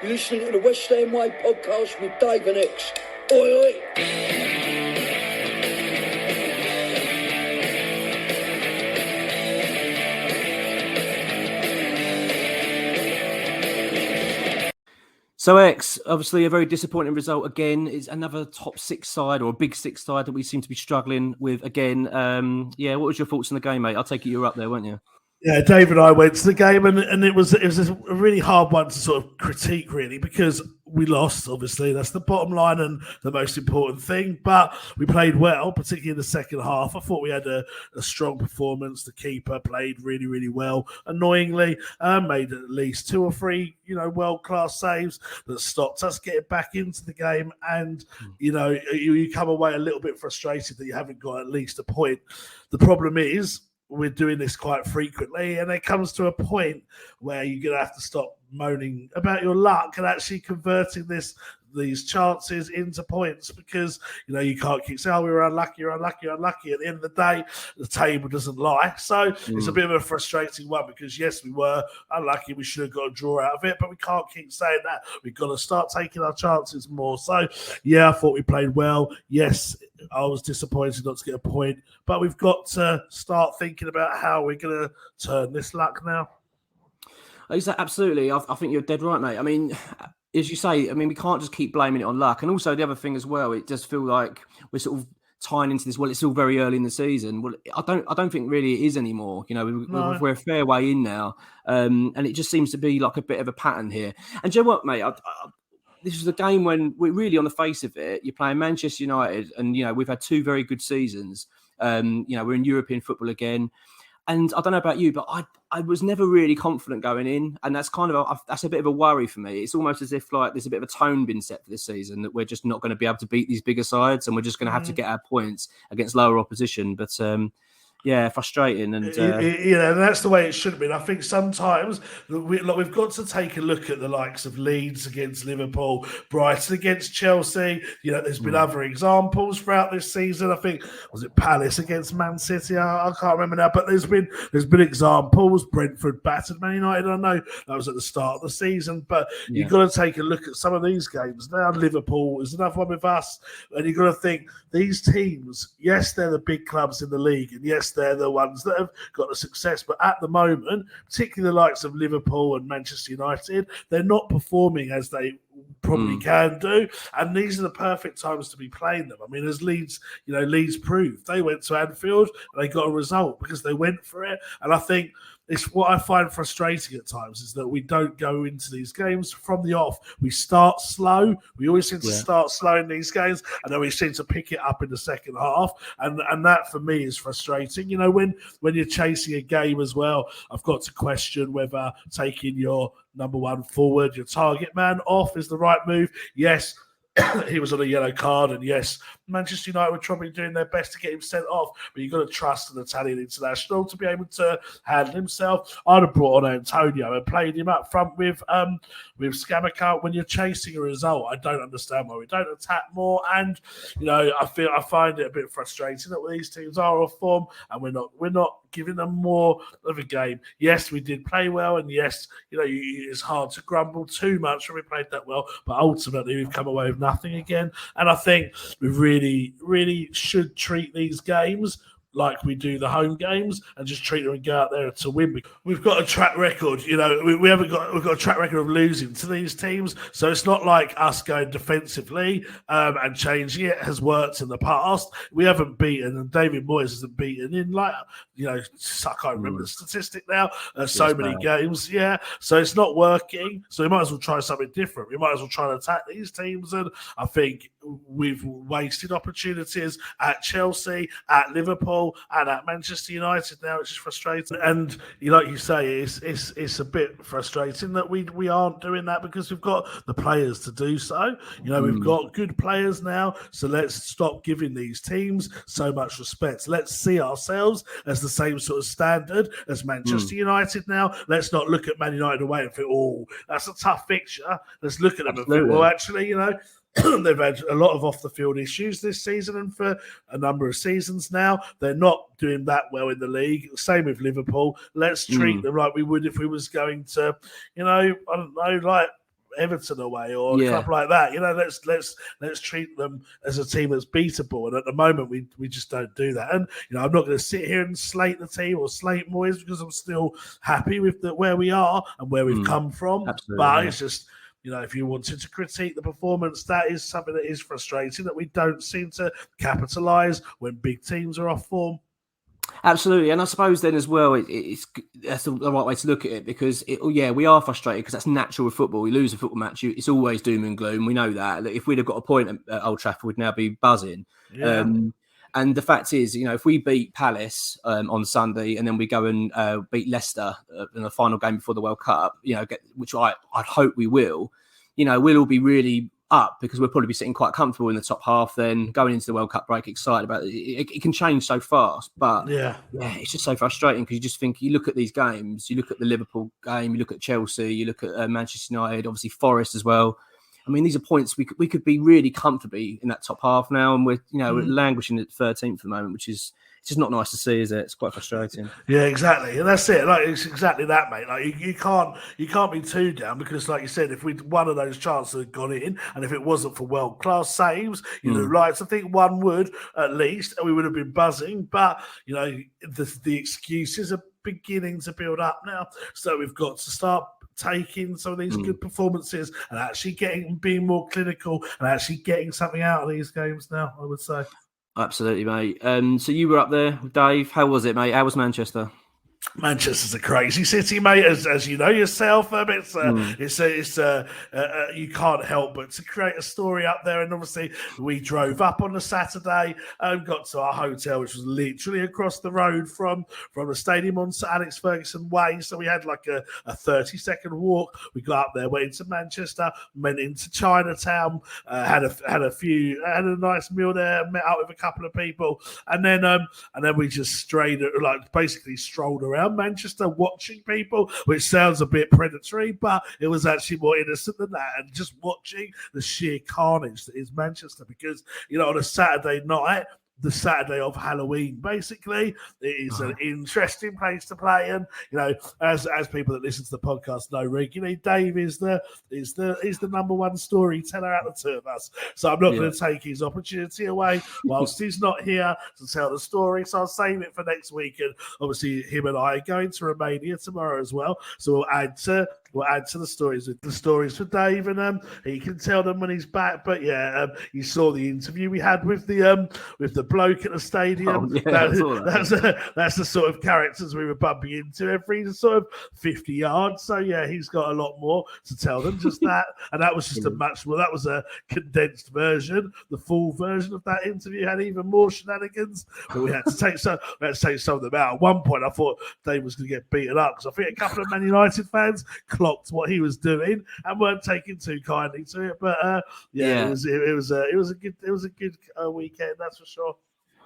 You're listening to the West Ham Way podcast with Dave and X. Oi, oi! So, X, obviously a very disappointing result again. It's another top six side or a big six side that we seem to be struggling with again. What was your thoughts on the game, mate? I'll take it you were up there, weren't you? Yeah, Dave and I went to the game, and it was a really hard one to sort of critique, really, because we lost, obviously. That's the bottom line and the most important thing. But we played well, particularly in the second half. I thought we had a strong performance. The keeper played really, really well. Annoyingly, made at least 2 or 3, world-class saves that stopped us getting back into the game. And, you come away a little bit frustrated that you haven't got at least a point. The problem is, we're doing this quite frequently, and it comes to a point where you're going to have to stop moaning about your luck and actually converting these chances into points, because you can't keep saying, we were unlucky. At the end of the day, the table doesn't lie. So it's a bit of a frustrating one, because yes, we were unlucky, we should have got a draw out of it, but we can't keep saying that. We've got to start taking our chances more. So yeah, I thought we played well. Yes, I was disappointed not to get a point, but we've got to start thinking about how we're going to turn this luck now. Absolutely. I think you're dead right, mate. I mean, as you say, we can't just keep blaming it on luck. And also the other thing as well, it does feel like we're sort of tying into this. Well, it's still very early in the season. Well, I don't think really it is anymore. We're a fair way in now, and it just seems to be like a bit of a pattern here. And do you know what, mate? This was a game when we really, on the face of it, you're playing Manchester United, and we've had 2 very good seasons. We're in European football again. And I don't know about you, but I was never really confident going in. And that's that's a bit of a worry for me. It's almost as if like there's a bit of a tone been set for this season that we're just not going to be able to beat these bigger sides, and we're just going to have to get our points against lower opposition. But frustrating. And that's the way it should have been. I think sometimes we've got to take a look at the likes of Leeds against Liverpool, Brighton against Chelsea. There's been other examples throughout this season. I think, was it Palace against Man City? I can't remember now, but there's been examples. Brentford battered Man United. I know that was at the start of the season, but you've got to take a look at some of these games. Now Liverpool is another one with us, and you've got to think these teams, yes, they're the big clubs in the league, and yes, they're the ones that have got the success. But at the moment, particularly the likes of Liverpool and Manchester United, they're not performing as they probably can do. And these are the perfect times to be playing them. As Leeds, Leeds proved. They went to Anfield and they got a result because they went for it. And I think it's what I find frustrating at times is that we don't go into these games from the off. We start slow. We always seem to start slow in these games, and then we seem to pick it up in the second half. And that for me is frustrating. When you're chasing a game as well, I've got to question whether taking your number one forward, your target man, off is the right move. Yes, he was on a yellow card, and yes, Manchester United were probably doing their best to get him sent off, but you've got to trust an Italian international to be able to handle himself. I'd have brought on Antonio and played him up front with Scamacca. When you're chasing a result, I don't understand why we don't attack more. And I find it a bit frustrating that these teams are off form, and we're not giving them more of a game. Yes, we did play well, and yes, it's hard to grumble too much when we played that well, but ultimately we've come away with nothing again. And I think we really, really should treat these games like we do the home games and just treat them and go out there to win. We've got a track record, we've got a track record of losing to these teams. So it's not like us going defensively and changing it has worked in the past. We haven't beaten, and David Moyes hasn't beaten in I can't remember the statistic now, so many games. Yeah. So it's not working. So we might as well try something different. We might as well try and attack these teams. And I think we've wasted opportunities at Chelsea, at Liverpool, and at Manchester United now, which is frustrating. And like you say, it's a bit frustrating that we aren't doing that, because we've got the players to do so. We've got good players now, so let's stop giving these teams so much respect. Let's see ourselves as the same sort of standard as Manchester United now. Let's not look at Man United away and think, oh, that's a tough fixture. Let's look at them and think, well, actually, they've had a lot of off-the-field issues this season, and for a number of seasons now, they're not doing that well in the league. Same with Liverpool. Let's treat them like we would if we was going to, I don't know, like Everton away or a club like that. Let's treat them as a team that's beatable. And at the moment, we just don't do that. And I'm not going to sit here and slate the team or slate Moyes because I'm still happy with where we are and where we've come from. Absolutely, but it's just. If you wanted to critique the performance, that is something that is frustrating, that we don't seem to capitalise when big teams are off form. Absolutely, and I suppose then as well, that's the right way to look at it, because we are frustrated because that's natural with football. We lose a football match, it's always doom and gloom. We know that. If we'd have got a point at Old Trafford, we'd now be buzzing. Yeah. And the fact is, if we beat Palace on Sunday and then we go and beat Leicester in the final game before the World Cup, which I'd hope we will, we'll all be really up because we'll probably be sitting quite comfortable in the top half then, going into the World Cup break, excited about it. It can change so fast. But yeah, it's just so frustrating because you just think, you look at these games, you look at the Liverpool game, you look at Chelsea, you look at Manchester United, obviously Forest as well. I mean, these are points we could be really comfortably in that top half now, and we're languishing at 13th at the moment, which is just not nice to see, is it? It's quite frustrating. Yeah, exactly, and that's it. Like, it's exactly that, mate. Like, you can't be too down because, like you said, if one of those chances had gone in, and if it wasn't for world class saves, you'd have liked to think one would at least, and we would have been buzzing. But the excuses are beginning to build up now, so we've got to start taking some of these good performances and actually being more clinical and actually getting something out of these games now, I would say. Absolutely, mate. So you were up there with Dave. How was it, mate? How was Manchester? Manchester's a crazy city, mate, as you know yourself. It's you can't help but to create a story up there. And obviously, we drove up on the Saturday and got to our hotel, which was literally across the road from the stadium on Sir Alex Ferguson Way. So we had like a 30-second walk. We got up there, went into Manchester, went into Chinatown, had a nice meal there, met up with a couple of people, and then we just basically strolled around Manchester watching people, which sounds a bit predatory, but it was actually more innocent than that, and just watching the sheer carnage that is Manchester, because on a Saturday night, the Saturday of Halloween, basically, it is an interesting place to play. And as people that listen to the podcast know regularly, Dave is the number one storyteller out of the two of us. So I'm not going to take his opportunity away whilst he's not here to tell the story. So I'll save it for next week. And obviously, him and I are going to Romania tomorrow as well. So we'll add to the stories for Dave, and he can tell them when he's back. But you saw the interview we had with the bloke at the stadium. That's the sort of characters we were bumping into every sort of 50 yards. So he's got a lot more to tell them, just that. And that was just that was a condensed version. The full version of that interview had even more shenanigans, but we had to take some of them out. At one point, I thought Dave was going to get beaten up because I think a couple of Man United fans clocked what he was doing and weren't taking too kindly to it. But it was a good weekend, that's for sure.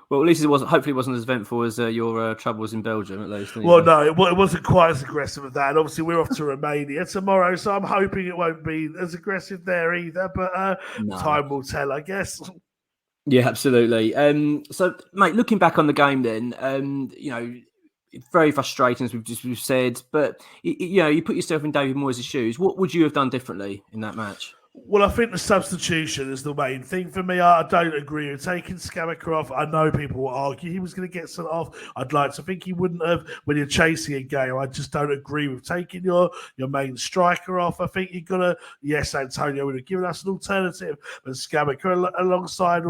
Well, at least it wasn't. Hopefully, it wasn't as eventful as your troubles in Belgium, at least. Well, no, it wasn't quite as aggressive as that. And obviously, we're off to Romania tomorrow, so I'm hoping it won't be as aggressive there either. But time will tell, I guess. Yeah, absolutely. So, mate, looking back on the game, then, very frustrating, as we've said. But you put yourself in David Moyes' shoes. What would you have done differently in that match? Well, I think the substitution is the main thing for me. I don't agree with taking Scamacca off. I know people will argue he was going to get sent off. I'd like to think he wouldn't have when you're chasing a game. I just don't agree with taking your main striker off. I think you've got to, yes, Antonio would have given us an alternative, but Scamacca alongside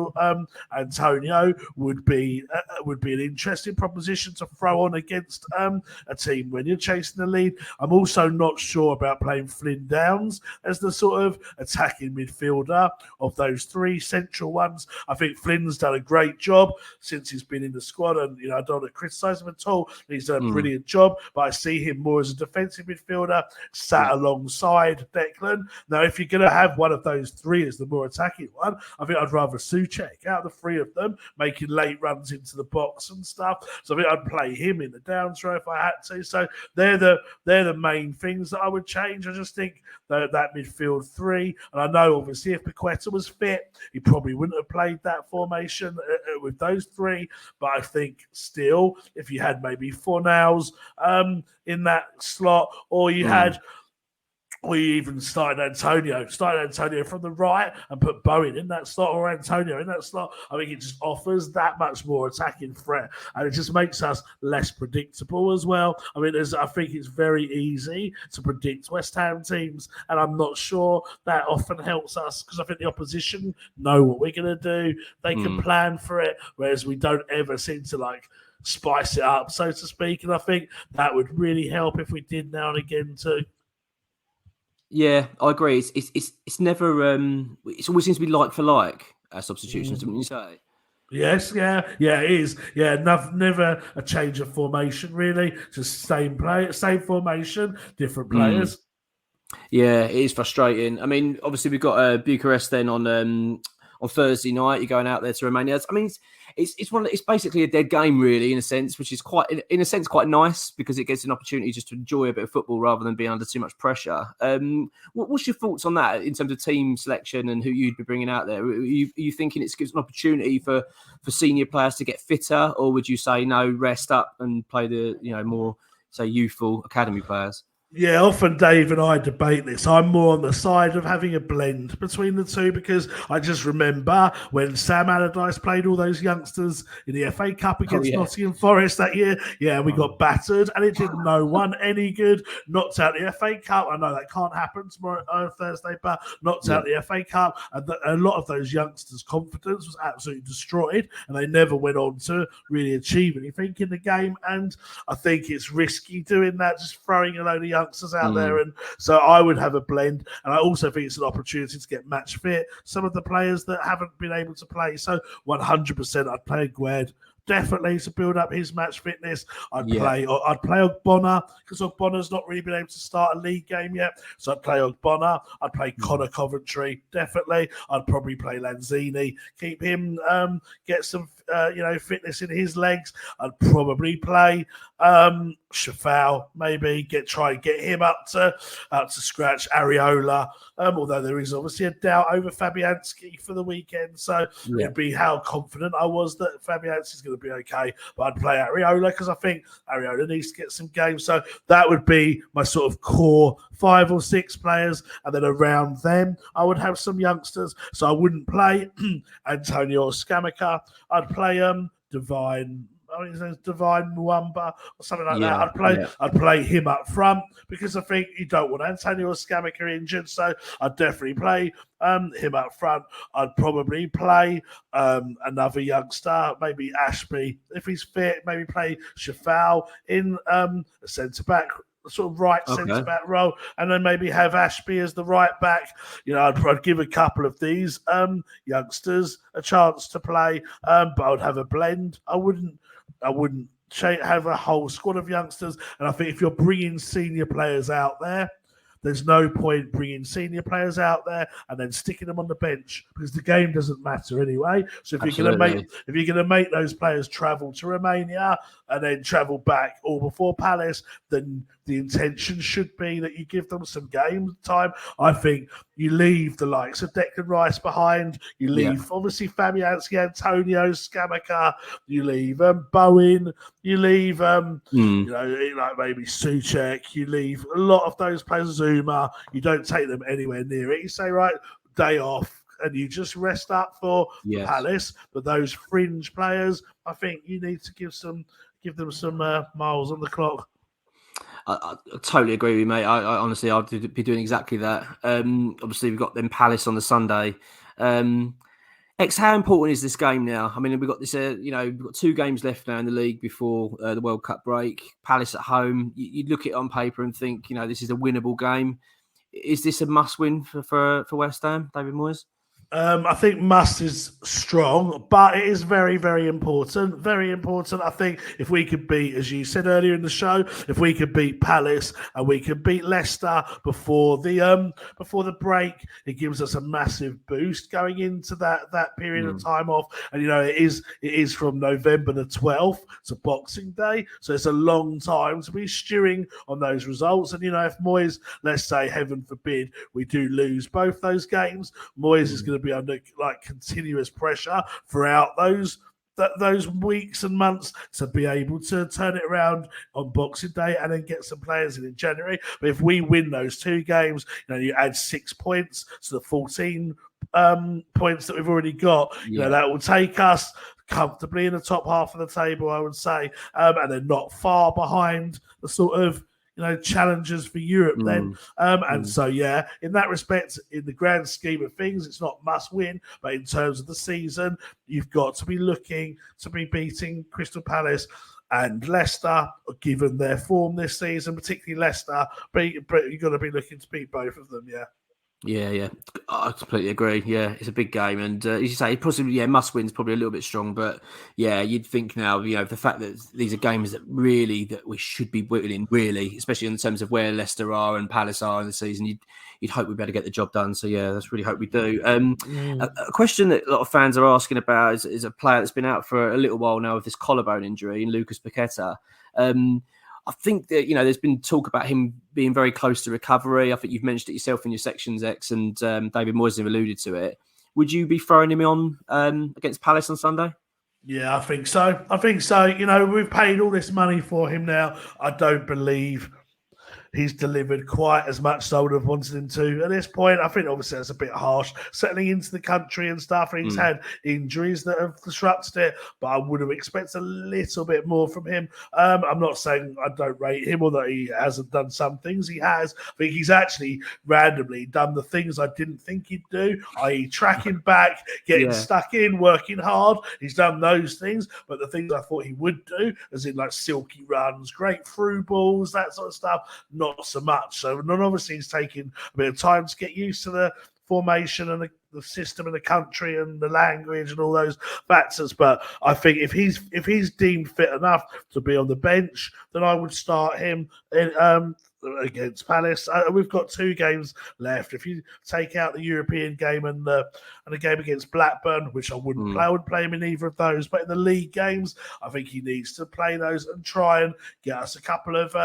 Antonio would be an interesting proposition to throw on against a team when you're chasing the lead. I'm also not sure about playing Flynn Downs as the sort of attacking midfielder of those three central ones. I think Flynn's done a great job since he's been in the squad, and I don't want to criticise him at all. He's done a brilliant job, but I see him more as a defensive midfielder sat alongside Declan. Now, if you're going to have one of those three as the more attacking one, I think I'd rather Souček out of the three of them, making late runs into the box and stuff. So I think I'd play him in the Downs row if I had to. So they're the main things that I would change. I just think that midfield three. And I know, obviously, if Paqueta was fit, he probably wouldn't have played that formation with those three. But I think still, if you had maybe Fornals in that slot, or you had We even started Antonio from the right and put Bowen in that slot or Antonio in that slot. I think it just offers that much more attacking threat, and it just makes us less predictable as well. I mean, I think it's very easy to predict West Ham teams, and I'm not sure that often helps us because I think the opposition know what we're going to do. They can plan for it, whereas we don't ever seem to spice it up, so to speak. And I think that would really help if we did now and again too. Yeah, I agree. It's never it always seems to be like for like substitutions, wouldn't you say? Yes, yeah, it is. Yeah, never a change of formation really. Just same formation, different players. Yeah, it is frustrating. I mean, obviously we've got Bucharest then on Thursday night. You're going out there to Romania. I mean, it's basically a dead game really in a sense, which is quite nice because it gets an opportunity just to enjoy a bit of football rather than being under too much pressure. What's your thoughts on that in terms of team selection and who you'd be bringing out there? Are you thinking it gives an opportunity for senior players to get fitter, or would you say no, rest up and play the more say youthful academy players? Yeah, often Dave and I debate this. I'm more on the side of having a blend between the two because I just remember when Sam Allardyce played all those youngsters in the FA Cup against Nottingham Forest that year. Yeah, we got battered and it did no one any good. Knocked out the FA Cup. I know that can't happen tomorrow Thursday, but knocked out the FA Cup. And a lot of those youngsters' confidence was absolutely destroyed and they never went on to really achieve anything in the game. And I think it's risky doing that, just throwing a load of youngsters out there, and so I would have a blend, and I also think it's an opportunity to get match fit some of the players that haven't been able to play. So 100% I'd play Gued definitely to build up his match fitness. I'd play Ogbonna because Ogbonna's not really been able to start a league game yet, so I'd play Ogbonna. I'd play Connor Coventry definitely. I'd probably play Lanzini, keep him get some fitness in his legs. I'd probably play Shafal, maybe try and get him up to scratch. Areola, although there is obviously a doubt over Fabianski for the weekend, so it'd be how confident I was that Fabianski's going to be okay. But I'd play Areola because I think Areola needs to get some games. So that would be my sort of core 5 or 6 players, and then around them I would have some youngsters. So I wouldn't play Antonio or Scamacca. I'd play Divine. I mean, his name's Divine Mwamba or something like that. I'd play him up front because I think you don't want Antonio or Scamacca injured, so I'd definitely play him up front. I'd probably play another youngster, maybe Ashby if he's fit. Maybe play Shafal in a centre back. Sort of right centre back role, and then maybe have Ashby as the right back. I'd give a couple of these youngsters a chance to play, but I'd have a blend. I wouldn't have a whole squad of youngsters. And I think if you're bringing senior players out there, there's no point bringing senior players out there and then sticking them on the bench because the game doesn't matter anyway. So if you're going to make those players travel to Romania and then travel back all before Palace, then the intention should be that you give them some game time. I think you leave the likes of Declan Rice behind. You leave obviously Fabianski, Antonio, Scamacca. You leave Bowen. You leave like maybe Souček. You leave a lot of those players. Zuma. You don't take them anywhere near it. You say right, day off, and you just rest up for Palace. But those fringe players, I think you need to give them some miles on the clock. I totally agree with you, mate. I honestly, I'd be doing exactly that. Obviously, we've got them Palace on the Sunday. How important is this game now? I mean, we've got this. We've got 2 games left now in the league before the World Cup break. Palace at home. You look at it on paper and think, this is a winnable game. Is this a must-win for West Ham, David Moyes? I think must is strong, but it is very, very important. Very important. I think if we could beat, as you said earlier in the show, if we could beat Palace and we could beat Leicester before the break, it gives us a massive boost going into that period of time off. And it is from November the 12th to Boxing Day, so it's a long time to be stewing on those results. And if Moyes, let's say, heaven forbid, we do lose both those games, Moyes is going to be under continuous pressure throughout those those weeks and months to be able to turn it around on Boxing Day and then get some players in January. But if we win those 2 games, you add 6 points to the 14 points that we've already got. That will take us comfortably in the top half of the table, I would say, and they're not far behind the sort of challengers for Europe then. So, in that respect, in the grand scheme of things, it's not must win, but in terms of the season, you've got to be looking to be beating Crystal Palace and Leicester, given their form this season, particularly Leicester, but you've got to be looking to beat both of them, Yeah, I completely agree. Yeah, it's a big game, and as you say, possibly must win is probably a little bit strong, but you'd think now, the fact that these are games that we should be winning, really, especially in terms of where Leicester are and Palace are in the season. You'd hope we better get the job done. So let's really hope we do. A question that a lot of fans are asking about is a player that's been out for a little while now with this collarbone injury, Lucas Paqueta. I think that, there's been talk about him being very close to recovery. I think you've mentioned it yourself in your sections, X, and David Moyes have alluded to it. Would you be throwing him on against Palace on Sunday? Yeah, I think so. We've paid all this money for him now. I don't believe he's delivered quite as much as I would have wanted him to at this point. I think obviously that's a bit harsh, settling into the country and stuff. And he's had injuries that have disrupted it, but I would have expected a little bit more from him. I'm not saying I don't rate him or that he hasn't done some things. He has. I think he's actually randomly done the things I didn't think he'd do, i.e. tracking back, getting stuck in, working hard. He's done those things, but the things I thought he would do, as in like silky runs, great through balls, that sort of stuff, not so much. So obviously he's taking a bit of time to get used to the formation and the system and the country and the language and all those factors. But I think if he's deemed fit enough to be on the bench, then I would start him against Palace. We've got 2 games left. If you take out the European game and the game against Blackburn, which I wouldn't play, I wouldn't play him in either of those. But in the league games, I think he needs to play those and try and get us a couple of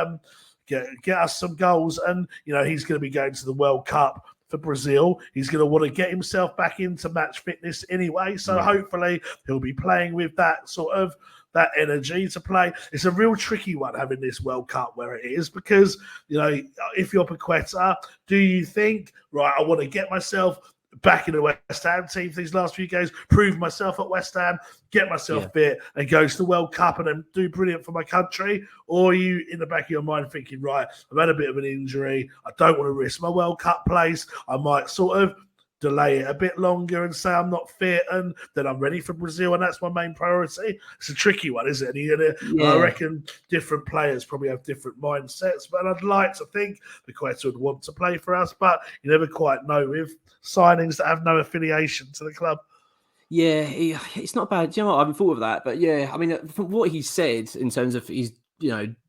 get us some goals. And he's going to be going to the World Cup for Brazil. He's going to want to get himself back into match fitness anyway. So hopefully he'll be playing with that sort of that energy to play. It's a real tricky one having this World Cup where it is, because if you're Paqueta, do you think, right, I want to get myself back in the West Ham team for these last few games, prove myself at West Ham, get myself fit, and go to the World Cup and then do brilliant for my country? Or are you in the back of your mind thinking, right, I've had a bit of an injury, I don't want to risk my World Cup place, I might sort of delay it a bit longer and say I'm not fit and then I'm ready for Brazil and that's my main priority? It's a tricky one, isn't it? I reckon different players probably have different mindsets, but I'd like to think Paqueta would want to play for us, but you never quite know with signings that have no affiliation to the club. Yeah, it's not bad. Do you know what? I haven't thought of that, but I mean, from what he said in terms of his,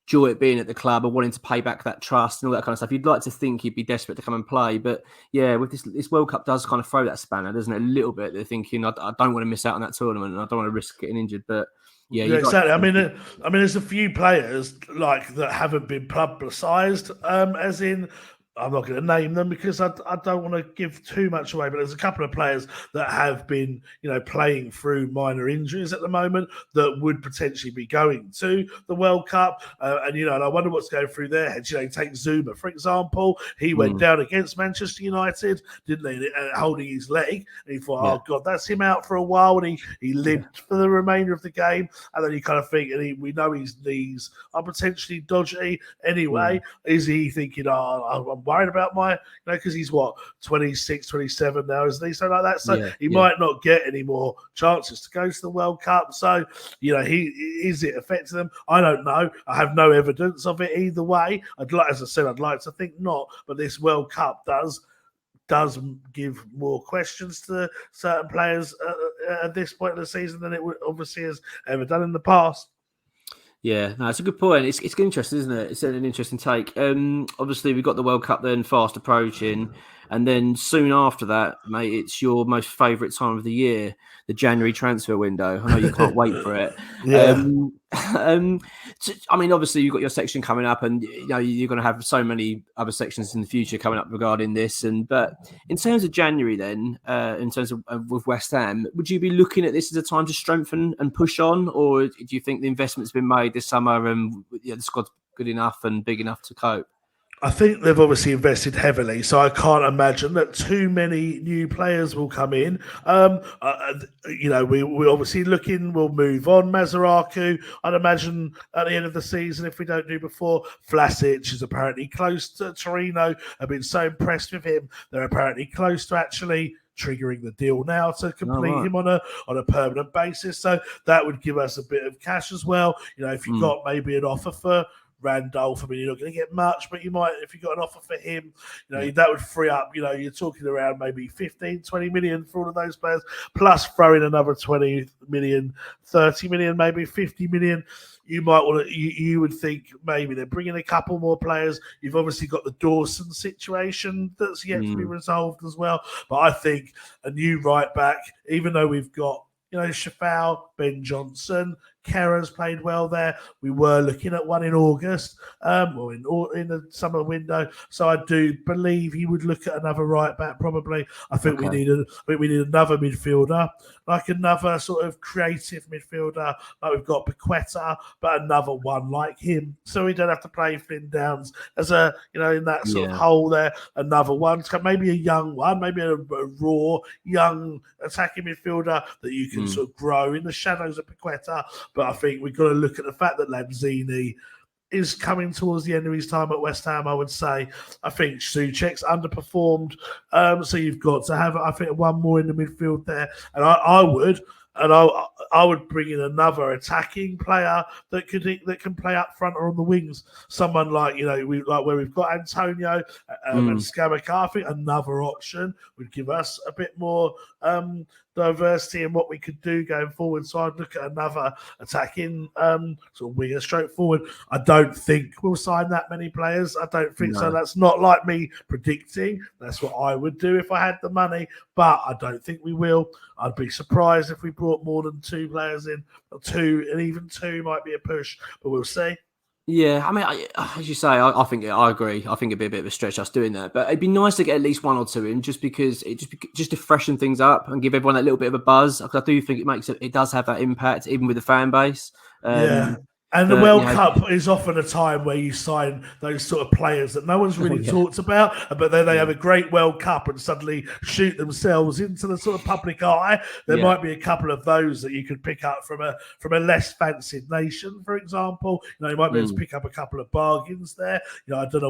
joy at being at the club and wanting to pay back that trust and all that kind of stuff, you'd like to think he'd be desperate to come and play. But with this World Cup does kind of throw that spanner, doesn't it? A little bit. They're thinking, I don't want to miss out on that tournament and I don't want to risk getting injured. But exactly. I mean, there's a few players like that haven't been publicised, as in, I'm not going to name them because I don't want to give too much away, but there's a couple of players that have been, playing through minor injuries at the moment that would potentially be going to the World Cup. And I wonder what's going through their heads. Take Zuma, for example. He went down against Manchester United, didn't he, holding his leg. And he thought, oh, God, that's him out for a while. And he limped for the remainder of the game. And then you kind of think, we know his knees are potentially dodgy anyway. Is he thinking, I'm worried about my, because he's 26, 27 now, isn't he? So like that. So he might not get any more chances to go to the World Cup. So, is it affecting them? I don't know. I have no evidence of it either way. I'd like to think not, but this World Cup does give more questions to certain players at this point of the season than it obviously has ever done in the past. Yeah, no, it's a good point. It's interesting, isn't it? It's an interesting take. Obviously, we've got the World Cup then fast approaching. And then soon after that, mate, it's your most favourite time of the year, the January transfer window. I know you can't wait for it. Yeah. I mean, obviously, you've got your section coming up, and you're going to have so many other sections in the future coming up regarding this. But in terms of January, then, in terms of with West Ham, would you be looking at this as a time to strengthen and push on, or do you think the investment's been made this summer and the squad's good enough and big enough to cope? I think they've obviously invested heavily, so I can't imagine that too many new players will come in. We're obviously looking, we'll move on. Mazaraku, I'd imagine at the end of the season, if we don't do before, Vlasic is apparently close to Torino. I've been so impressed with him. They're apparently close to actually triggering the deal now to complete him on a permanent basis. So that would give us a bit of cash as well. If you got maybe an offer for Randolph, I mean, you're not going to get much, but you might, if you got an offer for him, that would free up, you're talking around maybe 15, 20 million for all of those players, plus throw in another 20 million, 30 million, maybe 50 million. You might want to, you would think maybe they're bringing a couple more players. You've obviously got the Dawson situation that's yet to be resolved as well. But I think a new right back, even though we've got, Shafal, Ben Johnson, Kerr's played well there. We were looking at one in August, or in the summer window. So I do believe he would look at another right back. Probably, I think we need another midfielder, like another sort of creative midfielder, like we've got Paqueta, but another one like him, so we don't have to play Flynn Downs as a in that sort of hole there. Another one, maybe a young one, maybe a raw young attacking midfielder that you can sort of grow in the shadows of Paqueta. But I think we've got to look at the fact that Lanzini is coming towards the end of his time at West Ham, I would say. I think Souček's underperformed. So you've got to have, I think, one more in the midfield there. And I would bring in another attacking player that can play up front or on the wings. Someone like where we've got Antonio and Scamacca. I think another option would give us a bit more diversity in what we could do going forward. So I'd look at another attacking sort of winger stroke forward. I don't think we'll sign that many players. I don't think so. That's not like me predicting. That's what I would do if I had the money, but I don't think we will. I'd be surprised if we brought more than 2 players in. And even 2 might be a push, but we'll see. Yeah, I mean, as you say, I think I agree. I think it'd be a bit of a stretch us doing that, but it'd be nice to get at least 1 or 2 in, just because just to freshen things up and give everyone a little bit of a buzz. Because I do think it does have that impact, even with the fan base. And the World Cup is often a time where you sign those sort of players that no one's really talked about, but then they have a great World Cup and suddenly shoot themselves into the sort of public eye. There might be a couple of those that you could pick up from a less fancied nation, for example. You might be able to pick up a couple of bargains there. I don't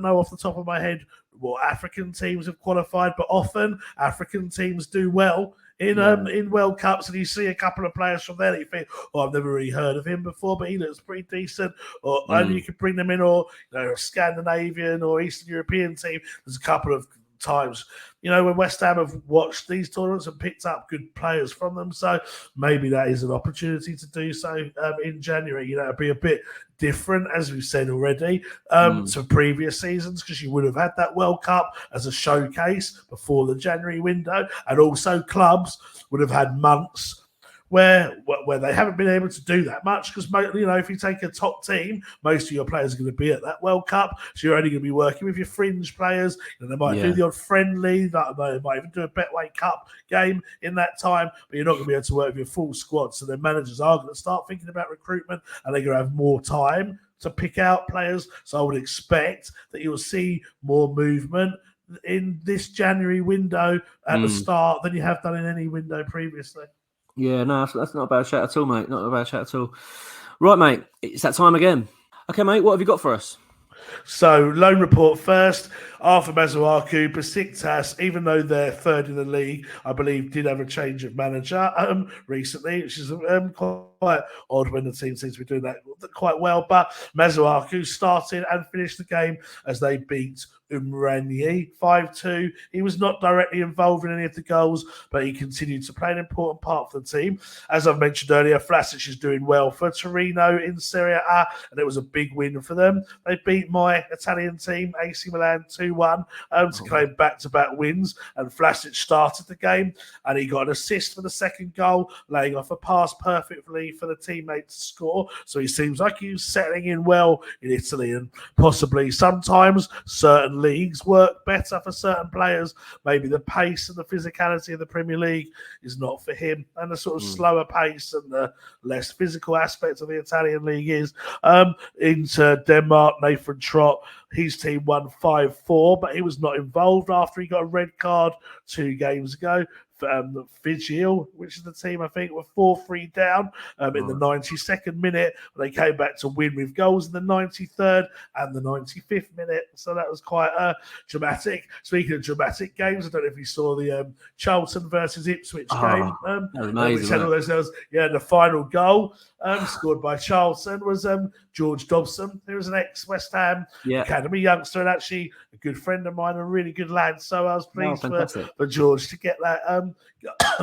know off the top of my head what African teams have qualified, but often African teams do well in World Cups, and you see a couple of players from there that you think, I've never really heard of him before, but he looks pretty decent. Or only you could bring them in, or a Scandinavian or Eastern European team. There's a couple of times, when West Ham have watched these tournaments and picked up good players from them. So maybe that is an opportunity to do so in January. It'll be a bit different, as we've said already, to previous seasons, because you would have had that World Cup as a showcase before the January window, and also clubs would have had months where they haven't been able to do that much, because if you take a top team, most of your players are going to be at that World Cup, so you're only going to be working with your fringe players. They might do the odd friendly, they might even do a Betway Cup game in that time, but you're not going to be able to work with your full squad. So their managers are going to start thinking about recruitment, and they're going to have more time to pick out players. So I would expect that you'll see more movement in this January window at the start than you have done in any window previously. Yeah, no, that's not a bad chat at all, mate. Not a bad chat at all. Right, mate, it's that time again. Okay, mate, what have you got for us? So, loan report first. Arthur Masuaku, Besiktas, even though they're third in the league, I believe did have a change of manager recently, which is quite odd when the team seems to be doing that quite well. But Masuaku started and finished the game as they beat Umraniye 5-2. He was not directly involved in any of the goals, but he continued to play an important part for the team. As I've mentioned earlier, Vlasic is doing well for Torino in Serie A, and it was a big win for them. They beat my Italian team, AC Milan, 2-1 2-1 to claim back-to-back wins. And Vlasic started the game, and he got an assist for the second goal, laying off a pass perfectly for the teammate to score. So he seems like he's settling in well in Italy, and possibly sometimes certain leagues work better for certain players. Maybe the pace and the physicality of the Premier League is not for him, and the sort of slower pace and the less physical aspect of the Italian league is. Into Denmark, Nathan Trott, his team won 5-4, but he was not involved after he got a red card 2 games ago. Vigil, which is the team, I think, were 4-3 down in the 92nd minute. They came back to win with goals in the 93rd and the 95th minute. So that was quite dramatic. Speaking of dramatic games, I don't know if you saw the Charlton versus Ipswich game. Amazing, the final goal scored by Charlton was George Dobson, who was an ex-West Ham Academy youngster and actually a good friend of mine, a really good lad. So I was pleased for George to get that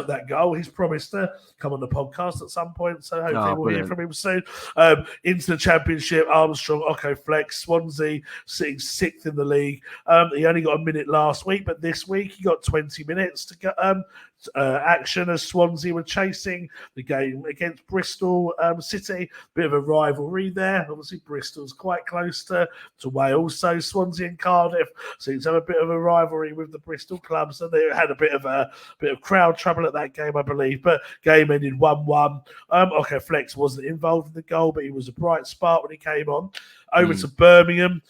that goal. He's promised to come on the podcast at some point, so hopefully we'll hear from him soon. Into the Championship, Armstrong, Oko Flex, Swansea sitting 6th in the league. He only got a minute last week, but this week he got 20 minutes to get action as Swansea were chasing the game against Bristol City. Bit of a rivalry there. Obviously, Bristol's quite close to Wales, so Swansea and Cardiff seem to have a bit of a rivalry with the Bristol clubs, and they had a bit of crowd trouble at that game, I believe. But game ended 1-1. Okay, Flex wasn't involved in the goal, but he was a bright spark when he came on. Over to Birmingham,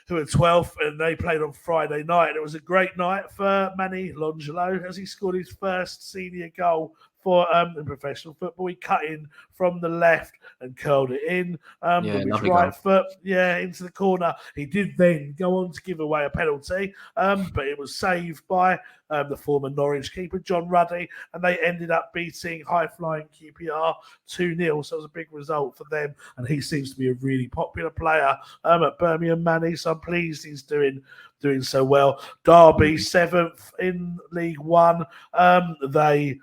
who are 12th, and they played on Friday night. And it was a great night for Manny Longelo as he scored his first senior goal for in professional football. He cut in from the left and curled it in with his right foot, into the corner. He did then go on to give away a penalty, but it was saved by the former Norwich keeper, John Ruddy, and they ended up beating high-flying QPR 2-0. So it was a big result for them, and he seems to be a really popular player at Birmingham, Manny, so I'm pleased he's doing so well. Derby, 7th in League One. They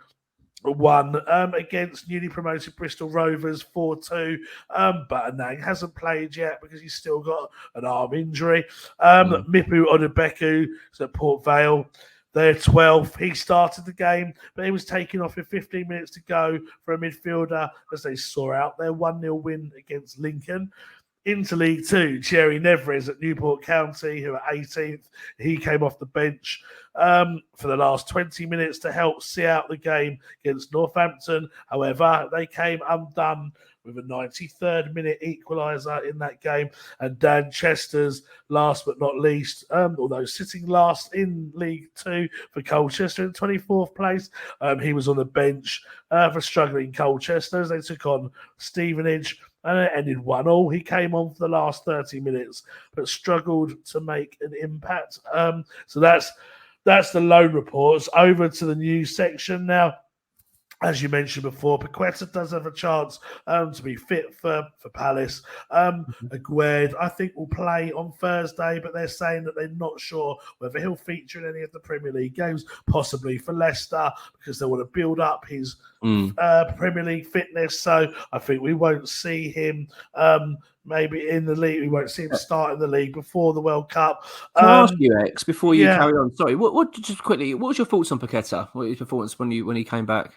won against newly promoted Bristol Rovers 4-2, but Anang hasn't played yet because he's still got an arm injury. Mipu Odebeku is at Port Vale. They're 12th. He started the game, but he was taken off with 15 minutes to go for a midfielder as they saw out their 1-0 win against Lincoln. Into League Two, Thierry Nevres at Newport County, who are 18th. He came off the bench for the last 20 minutes to help see out the game against Northampton. However, they came undone with a 93rd minute equaliser in that game. And Dan Chester's, last but not least, although sitting last in League Two for Colchester in 24th place, he was on the bench for struggling Colchester as they took on Stevenage. And it ended 1-1. He came on for the last 30 minutes, but struggled to make an impact. So that's the loan reports. Over to the news section now. As you mentioned before, Paqueta does have a chance to be fit for Palace. Aguerd, I think, will play on Thursday, but they're saying that they're not sure whether he'll feature in any of the Premier League games, possibly for Leicester, because they want to build up his Premier League fitness. So I think we won't see him maybe in the league. We won't see him start in the league before the World Cup. Can I ask you, X, before you carry on? Sorry, what just quickly, what was your thoughts on Paqueta? What was your performance when he came back?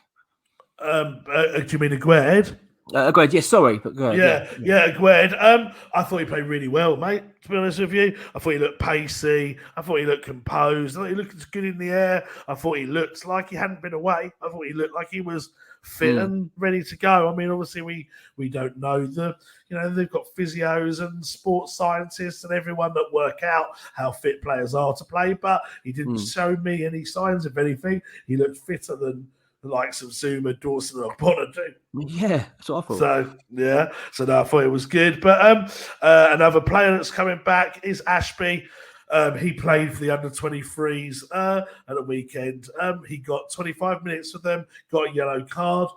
Do you mean Aguerd? Aguerd, yes, sorry. But Aguerd, Aguerd. I thought he played really well, mate, to be honest with you. I thought he looked pacey. I thought he looked composed. I thought he looked good in the air. I thought he looked like he hadn't been away. I thought he looked like he was fit and ready to go. I mean, obviously, we don't know they've got physios and sports scientists and everyone that work out how fit players are to play, but he didn't show me any signs of anything. He looked fitter than the likes of Zuma, Dawson, and Bonner do. Yeah, that's what I thought. So I thought it was good. But another player that's coming back is Ashby. He played for the under-23s at the weekend. He got 25 minutes with them, got a yellow card.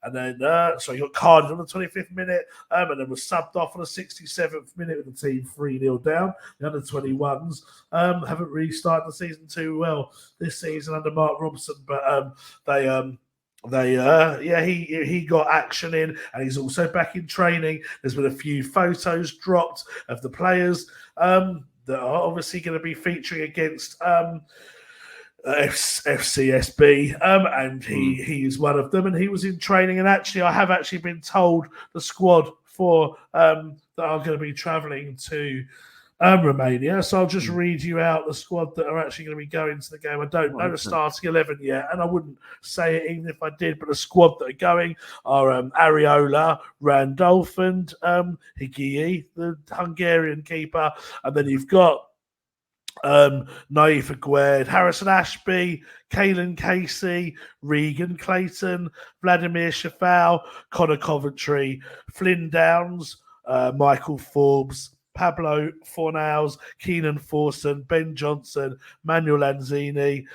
And then, he got carded on the 25th minute, and then was subbed off on the 67th minute with the team 3-0 down. The under-21s haven't really started the season too well this season under Mark Robson, but he got action in, and he's also back in training. There's been a few photos dropped of the players that are obviously going to be featuring against FCSB, and he is one of them, and he was in training. And actually, I have actually been told the squad for that are going to be travelling to Romania. So I'll just read you out the squad that are actually going to be going to the game. I don't know the starting 11 yet, and I wouldn't say it even if I did, but the squad that are going are Areola, Randolph, Higuaín, the Hungarian keeper, and then you've got Naif Aguerd, Harrison Ashby, Caelan Casey, Regan Clayton, Vladimir Shafau, Connor Coventry, Flynn Downs, Michael Forbes, Pablo Fornals, Keenan Forson, Ben Johnson, Manuel Lanzini,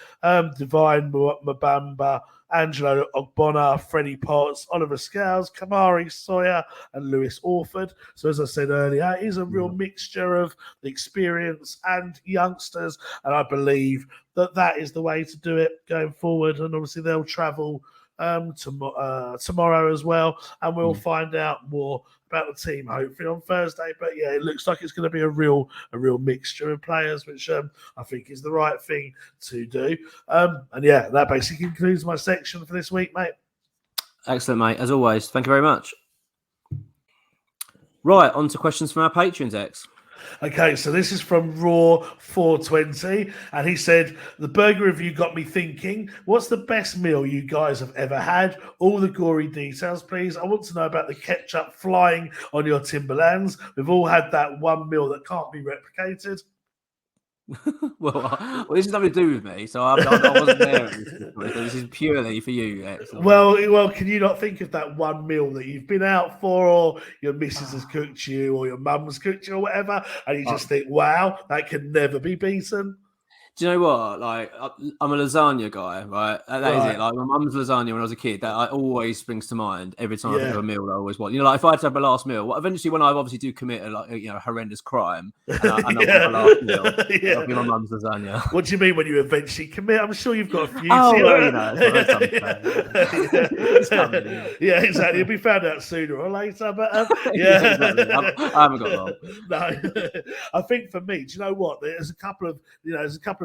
Divine Mbamba, Angelo Ogbonna, Freddie Potts, Oliver Scales, Kamari Sawyer, and Lewis Orford. So as I said earlier, it is a real mixture of the experience and youngsters, and I believe that is the way to do it going forward. And obviously they'll travel tomorrow as well, and we'll find out more about the team hopefully on Thursday. But yeah, it looks like it's going to be a real mixture of players, which I think is the right thing to do. And yeah, that basically concludes my section for this week, mate. Excellent, mate. As always, thank you very much. Right, on to questions from our patrons, X. Okay, so this is from Raw420, and he said, the burger review got me thinking, what's the best meal you guys have ever had? All the gory details, please. I want to know about the ketchup flying on your Timberlands. We've all had that one meal that can't be replicated. well, this has nothing to do with me, so I wasn't there. This is purely for you. Excellent. Well, can you not think of that one meal that you've been out for, or your missus has cooked you, or your mum's cooked you, or whatever, and you just think, wow, that can never be beaten? Do you know what? Like, I'm a lasagna guy, right? That is it. Like, my mum's lasagna when I was a kid, that always springs to mind every time I think of a meal that I always want. You know, like if I had to have my last meal, eventually when I obviously do commit a horrendous crime, and I want my last meal, it'll be my mum's lasagna. What do you mean when you eventually commit? I'm sure you've got a few. Yeah, exactly. You'll be found out sooner or later. But yeah, I haven't got long. No, I think for me, do you know what? There's a couple of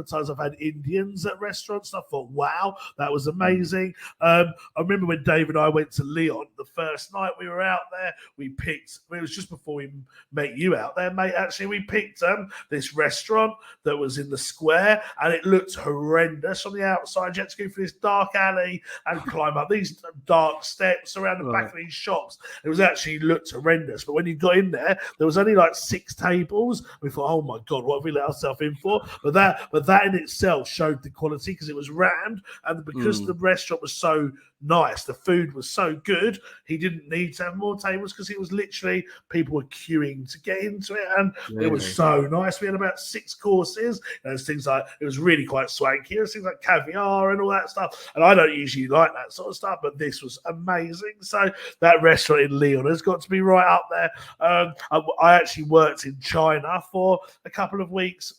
times I've had Indians at restaurants, and I thought, wow, that was amazing. I remember when Dave and I went to Leon the first night we were out there, it was just before we met you out there, mate. Actually, we picked this restaurant that was in the square, and it looked horrendous on the outside. You had to go through this dark alley and climb up these dark steps around the back of these shops. It was actually looked horrendous, but when you got in there was only like 6 tables. We thought, oh my god, what have we let ourselves in for? But that in itself showed the quality, because it was rammed, and because the restaurant was so nice, the food was so good, he didn't need to have more tables, because it was literally people were queuing to get into it, and it was so nice. We had about 6 courses. There's things like, it was really quite swanky. There's things like caviar and all that stuff, and I don't usually like that sort of stuff, but this was amazing. So that restaurant in Leon has got to be right up there. I actually worked in China for a couple of weeks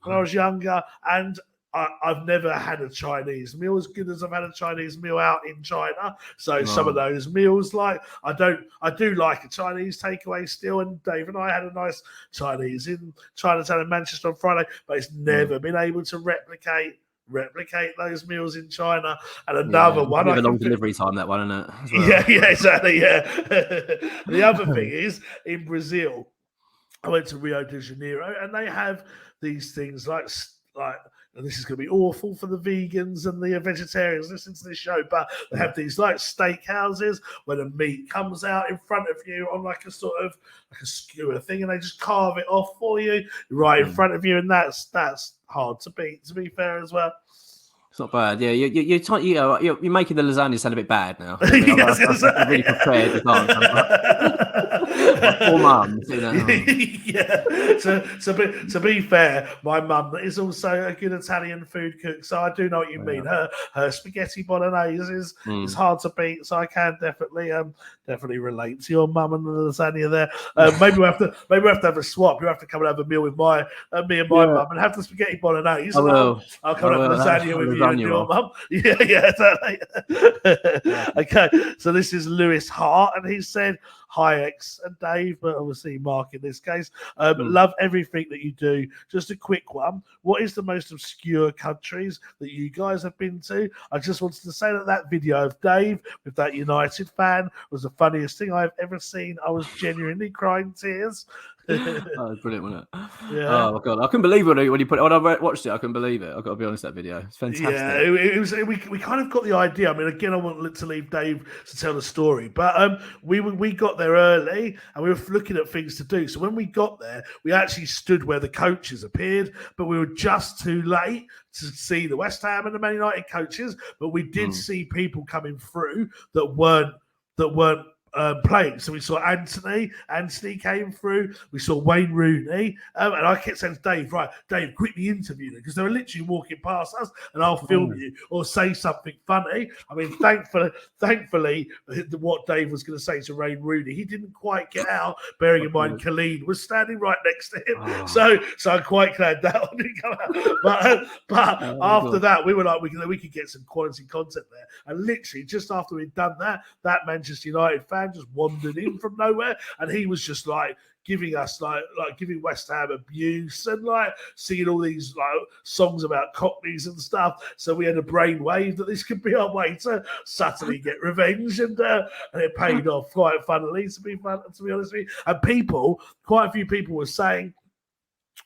when I was younger, and I've never had a Chinese meal as good as I've had a Chinese meal out in China. So some of those meals, like I do like a Chinese takeaway still, and Dave and I had a nice Chinese in Chinatown in Manchester on Friday, but it's never been able to replicate those meals in China. And another one, a long delivery time, that one, isn't it? Well. Yeah, exactly. Yeah. The other thing is, in Brazil, I went to Rio de Janeiro, and they have these things like, and this is going to be awful for the vegans and the vegetarians listening to this show, but they have these like steak houses where the meat comes out in front of you on like a sort of like a skewer thing, and they just carve it off for you right in front of you, and that's hard to beat, to be fair, as well. It's not bad. Yeah, you're making the lasagna sound a bit bad now. I'm really prepared to poor mum. Yeah. To be fair, my mum is also a good Italian food cook, so I do know what you mean. Her spaghetti bolognese is hard to beat, so I can definitely relate to your mum and the lasagna there. Maybe we have to have a swap. You have to come and have a meal with me and my mum, and have the spaghetti bolognese. I'll come and have lasagna with you. you and your mum. Yeah, exactly. Okay, so this is Lewis Hart, and he said, "Hi, X and Dave," but obviously Mark in this case. Love everything that you do. Just a quick one. What is the most obscure countries that you guys have been to? I just wanted to say that video of Dave with that United fan was the funniest thing I've ever seen. I was genuinely crying tears. Oh, brilliant, wasn't it? Yeah. Oh my god, I couldn't believe it when you put it. When I watched it, I couldn't believe it. I've got to be honest, that video, it's fantastic. Yeah, it was. We kind of got the idea. I mean, again, I want to leave Dave to tell the story, but we got there early and we were looking at things to do. So when we got there, we actually stood where the coaches appeared, but we were just too late to see the West Ham and the Man United coaches. But we did see people coming through that weren't playing. So we saw Anthony came through, we saw Wayne Rooney, and I kept saying to Dave, right, Dave, quickly interview them, because they were literally walking past us, and I'll film you or say something funny. I mean, thankfully, what Dave was going to say to Wayne Rooney, he didn't quite get out, bearing in mind Colleen was standing right next to him. So I'm quite glad that one didn't come out. But after that, we were like, we could get some quality content there. And literally, just after we'd done that Manchester United fan just wandered in from nowhere, and he was just like giving us like giving West Ham abuse and like singing all these like songs about cockneys and stuff. So we had a brainwave that this could be our way to subtly get revenge, and it paid off quite funnily, to be honest with you. And quite a few people were saying,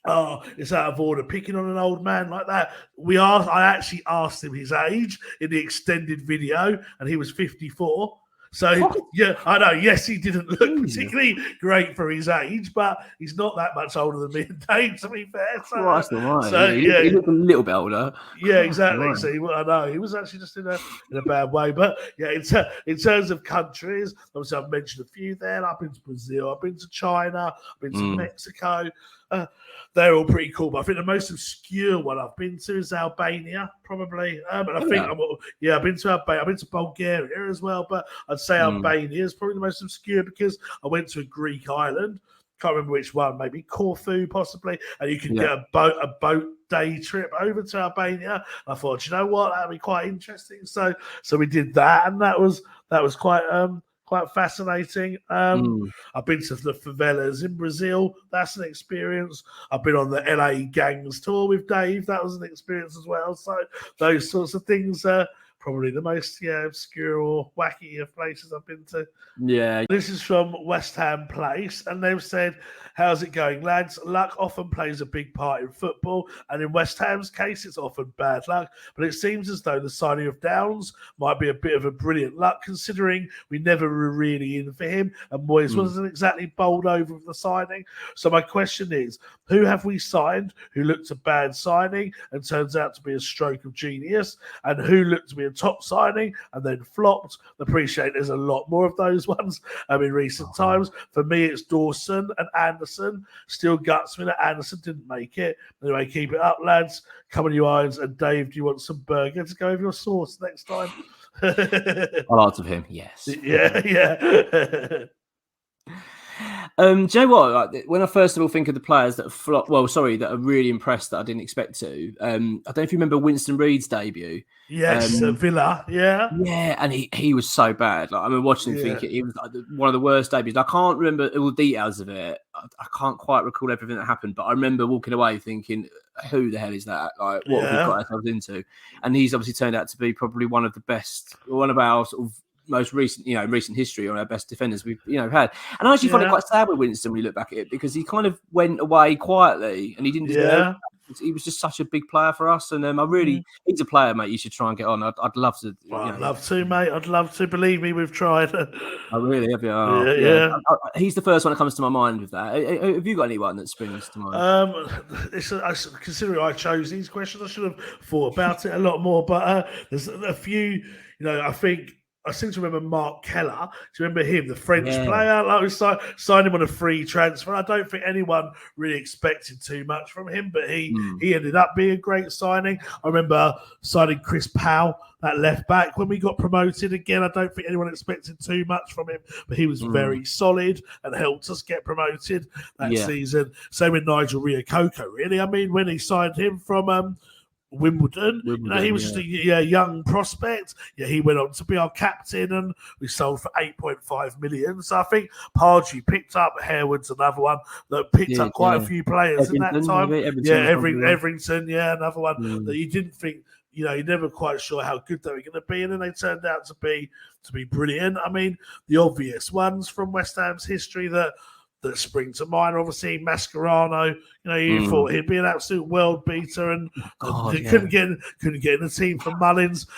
"Oh, it's out of order picking on an old man like that." I actually asked him his age in the extended video, and he was 54. So, yeah, I know, yes, he didn't look particularly great for his age, but he's not that much older than me and Dave, to be fair. So, that's not right. So, he looked a little bit older. Yeah, exactly. Right. So, I know, he was actually just in a bad way. But, yeah, in terms of countries, obviously I've mentioned a few there. I've been to Brazil, I've been to China, I've been to Mexico. They're all pretty cool, but I think the most obscure one I've been to is Albania, probably. And I've been to Albania. I've been to Bulgaria as well, but I'd say Albania is probably the most obscure because I went to a Greek island. Can't remember which one, maybe Corfu, possibly, and you can get a boat day trip over to Albania. I thought, you know what, that'd be quite interesting. So we did that, and that was quite fascinating. I've been to the favelas in Brazil. That's an experience. I've been on the LA Gangs tour with Dave. That was an experience as well. So those sorts of things are probably the most obscure or wacky of places I've been to. Yeah. This is from West Ham Place, and they've said, "How's it going, lads? Luck often plays a big part in football, and in West Ham's case, it's often bad luck. But it seems as though the signing of Downs might be a bit of a brilliant luck, considering we never were really in for him, and Moyes wasn't exactly bowled over with the signing. So my question is, who have we signed who looked a bad signing and turns out to be a stroke of genius, and who looked to be a top signing and then flopped? Appreciate there's a lot more of those ones in recent times. For me, it's Dawson and Anderson. Still guts me that Anderson didn't make it. Anyway, keep it up, lads. Come on, you irons. And Dave, do you want some burger to go with your sauce next time?" A lot of him, yes. Yeah. Do you know what? Like, when I first of all think of the players that that are really impressed that I didn't expect to. I don't know if you remember Winston Reid's debut. Yes, Villa. Yeah, and he was so bad. Like, I mean, watching him, thinking it was like one of the worst debuts. I can't remember all the details of it. I can't quite recall everything that happened, but I remember walking away thinking, "Who the hell is that? Like, what have we got ourselves into?" And he's obviously turned out to be probably one of the best, one of our sort of most recent, recent history, on our best defenders we've, had. And I actually find it quite sad with Winston when you look back at it, because he kind of went away quietly and he didn't deserve it. He was just such a big player for us. And he's a player, mate, you should try and get on. I'd love to. I'd love to, mate. I'd love to. Believe me, we've tried. I really have. Yeah. He's the first one that comes to my mind with that. Have you got anyone that springs to mind? Considering I chose these questions, I should have thought about it a lot more. But there's a few, I seem to remember Mark Keller. Do you remember him, the French player? Like, we signed him on a free transfer. I don't think anyone really expected too much from him, but he ended up being a great signing. I remember signing Chris Powell, that left back, when we got promoted again. I don't think anyone expected too much from him, but he was very solid and helped us get promoted that season. Same with Nigel Reo-Coker, really. I mean, when he signed him from Wimbledon. He was just a young prospect. Yeah, he went on to be our captain, and we sold for 8.5 million. So I think Pardew picked up. Harewood's another one that picked up quite a few players in that time. Everington, another one that you didn't think. You're never quite sure how good they were going to be, and then they turned out to be brilliant. I mean, the obvious ones from West Ham's history that spring to mind, obviously Mascherano. You thought he'd be an absolute world beater, and couldn't get in the team for Mullins.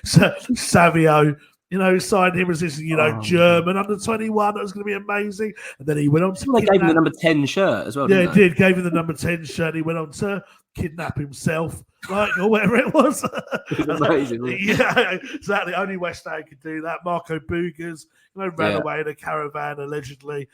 Savio, signed him as this, German under 21. That was going to be amazing. And then he went on to. They gave him the number 10 shirt as well. Yeah, he did. Gave him the number 10 shirt. He went on to kidnap himself, or whatever it was. It was amazing. Yeah, exactly. Only West Ham could do that. Marco Boogers, ran away in a caravan allegedly.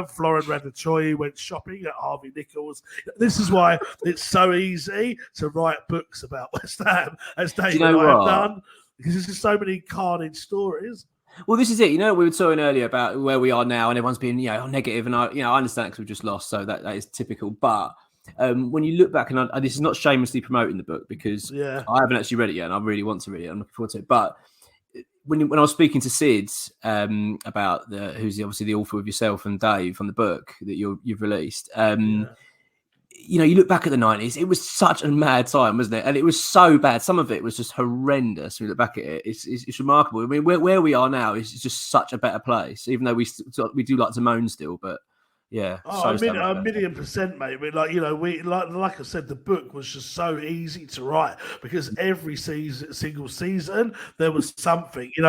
Florin Radicchoi went shopping at Harvey Nichols. This is why it's so easy to write books about West Ham, as David and I have done, because there's just so many carnage stories. Well, this is it. We were talking earlier about where we are now, and everyone's being, negative, and I understand because we've just lost, so that is typical. But when you look back, and this is not shamelessly promoting the book because I haven't actually read it yet, and I really want to read it. I'm looking forward to it. But when I was speaking to Sid about who's obviously the author of yourself and Dave on the book that you've released, you look back at the 90s, it was such a mad time, wasn't it? And it was so bad. Some of it was just horrendous. When you look back at it, it's remarkable. I mean, where we are now is just such a better place, even though we do like to moan still, but yeah. A million percent, mate. Like I said, the book was just so easy to write because every single season there was something, you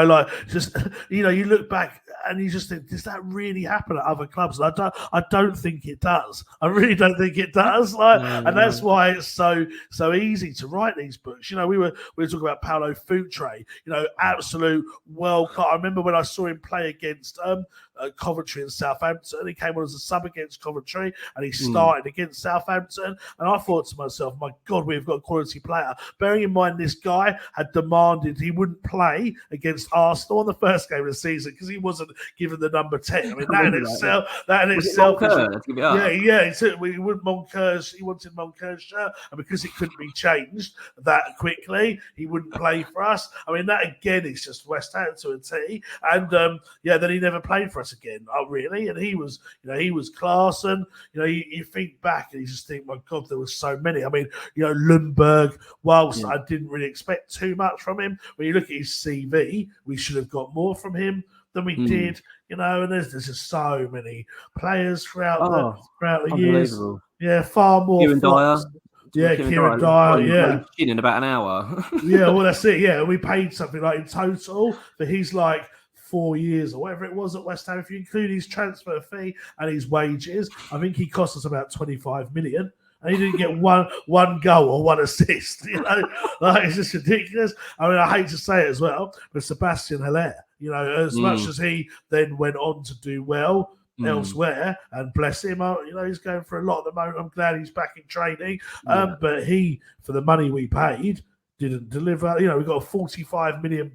look back and you just think, does that really happen at other clubs? And I don't think it does. I really don't think it does. And that's why it's so easy to write these books. We were talking about Paulo Futre, absolute world class. I remember when I saw him play against Coventry and Southampton. He came on as a sub against Coventry and he started against Southampton. And I thought to myself, my God, we've got a quality player. Bearing in mind, this guy had demanded he wouldn't play against Arsenal on the first game of the season because he wasn't given the number 10. I mean, that in itself. He wanted Monkeur's shirt, and because it couldn't be changed that quickly, he wouldn't play for us. I mean, that again is just West Ham to a T. And then he never played for us again. Oh, really? And he was class. And you think back and you just think, my God, there was so many. I mean, Lundberg. Whilst I didn't really expect too much from him, when you look at his CV, we should have got more from him than we did. And there's just so many players throughout the years. Yeah, far more. Kieran Dyer. Kieran Dyer. In about an hour. Yeah, well, that's it. Yeah, we paid something like in total for his 4 years or whatever it was at West Ham. If you include his transfer fee and his wages, I think he cost us about 25 million. And he didn't get one goal or one assist. It's just ridiculous. I mean, I hate to say it as well, but Sebastian Haller, as much as he then went on to do well elsewhere, and bless him, he's going for a lot at the moment. I'm glad he's back in training. But he, for the money we paid, didn't deliver. We got a £45 million,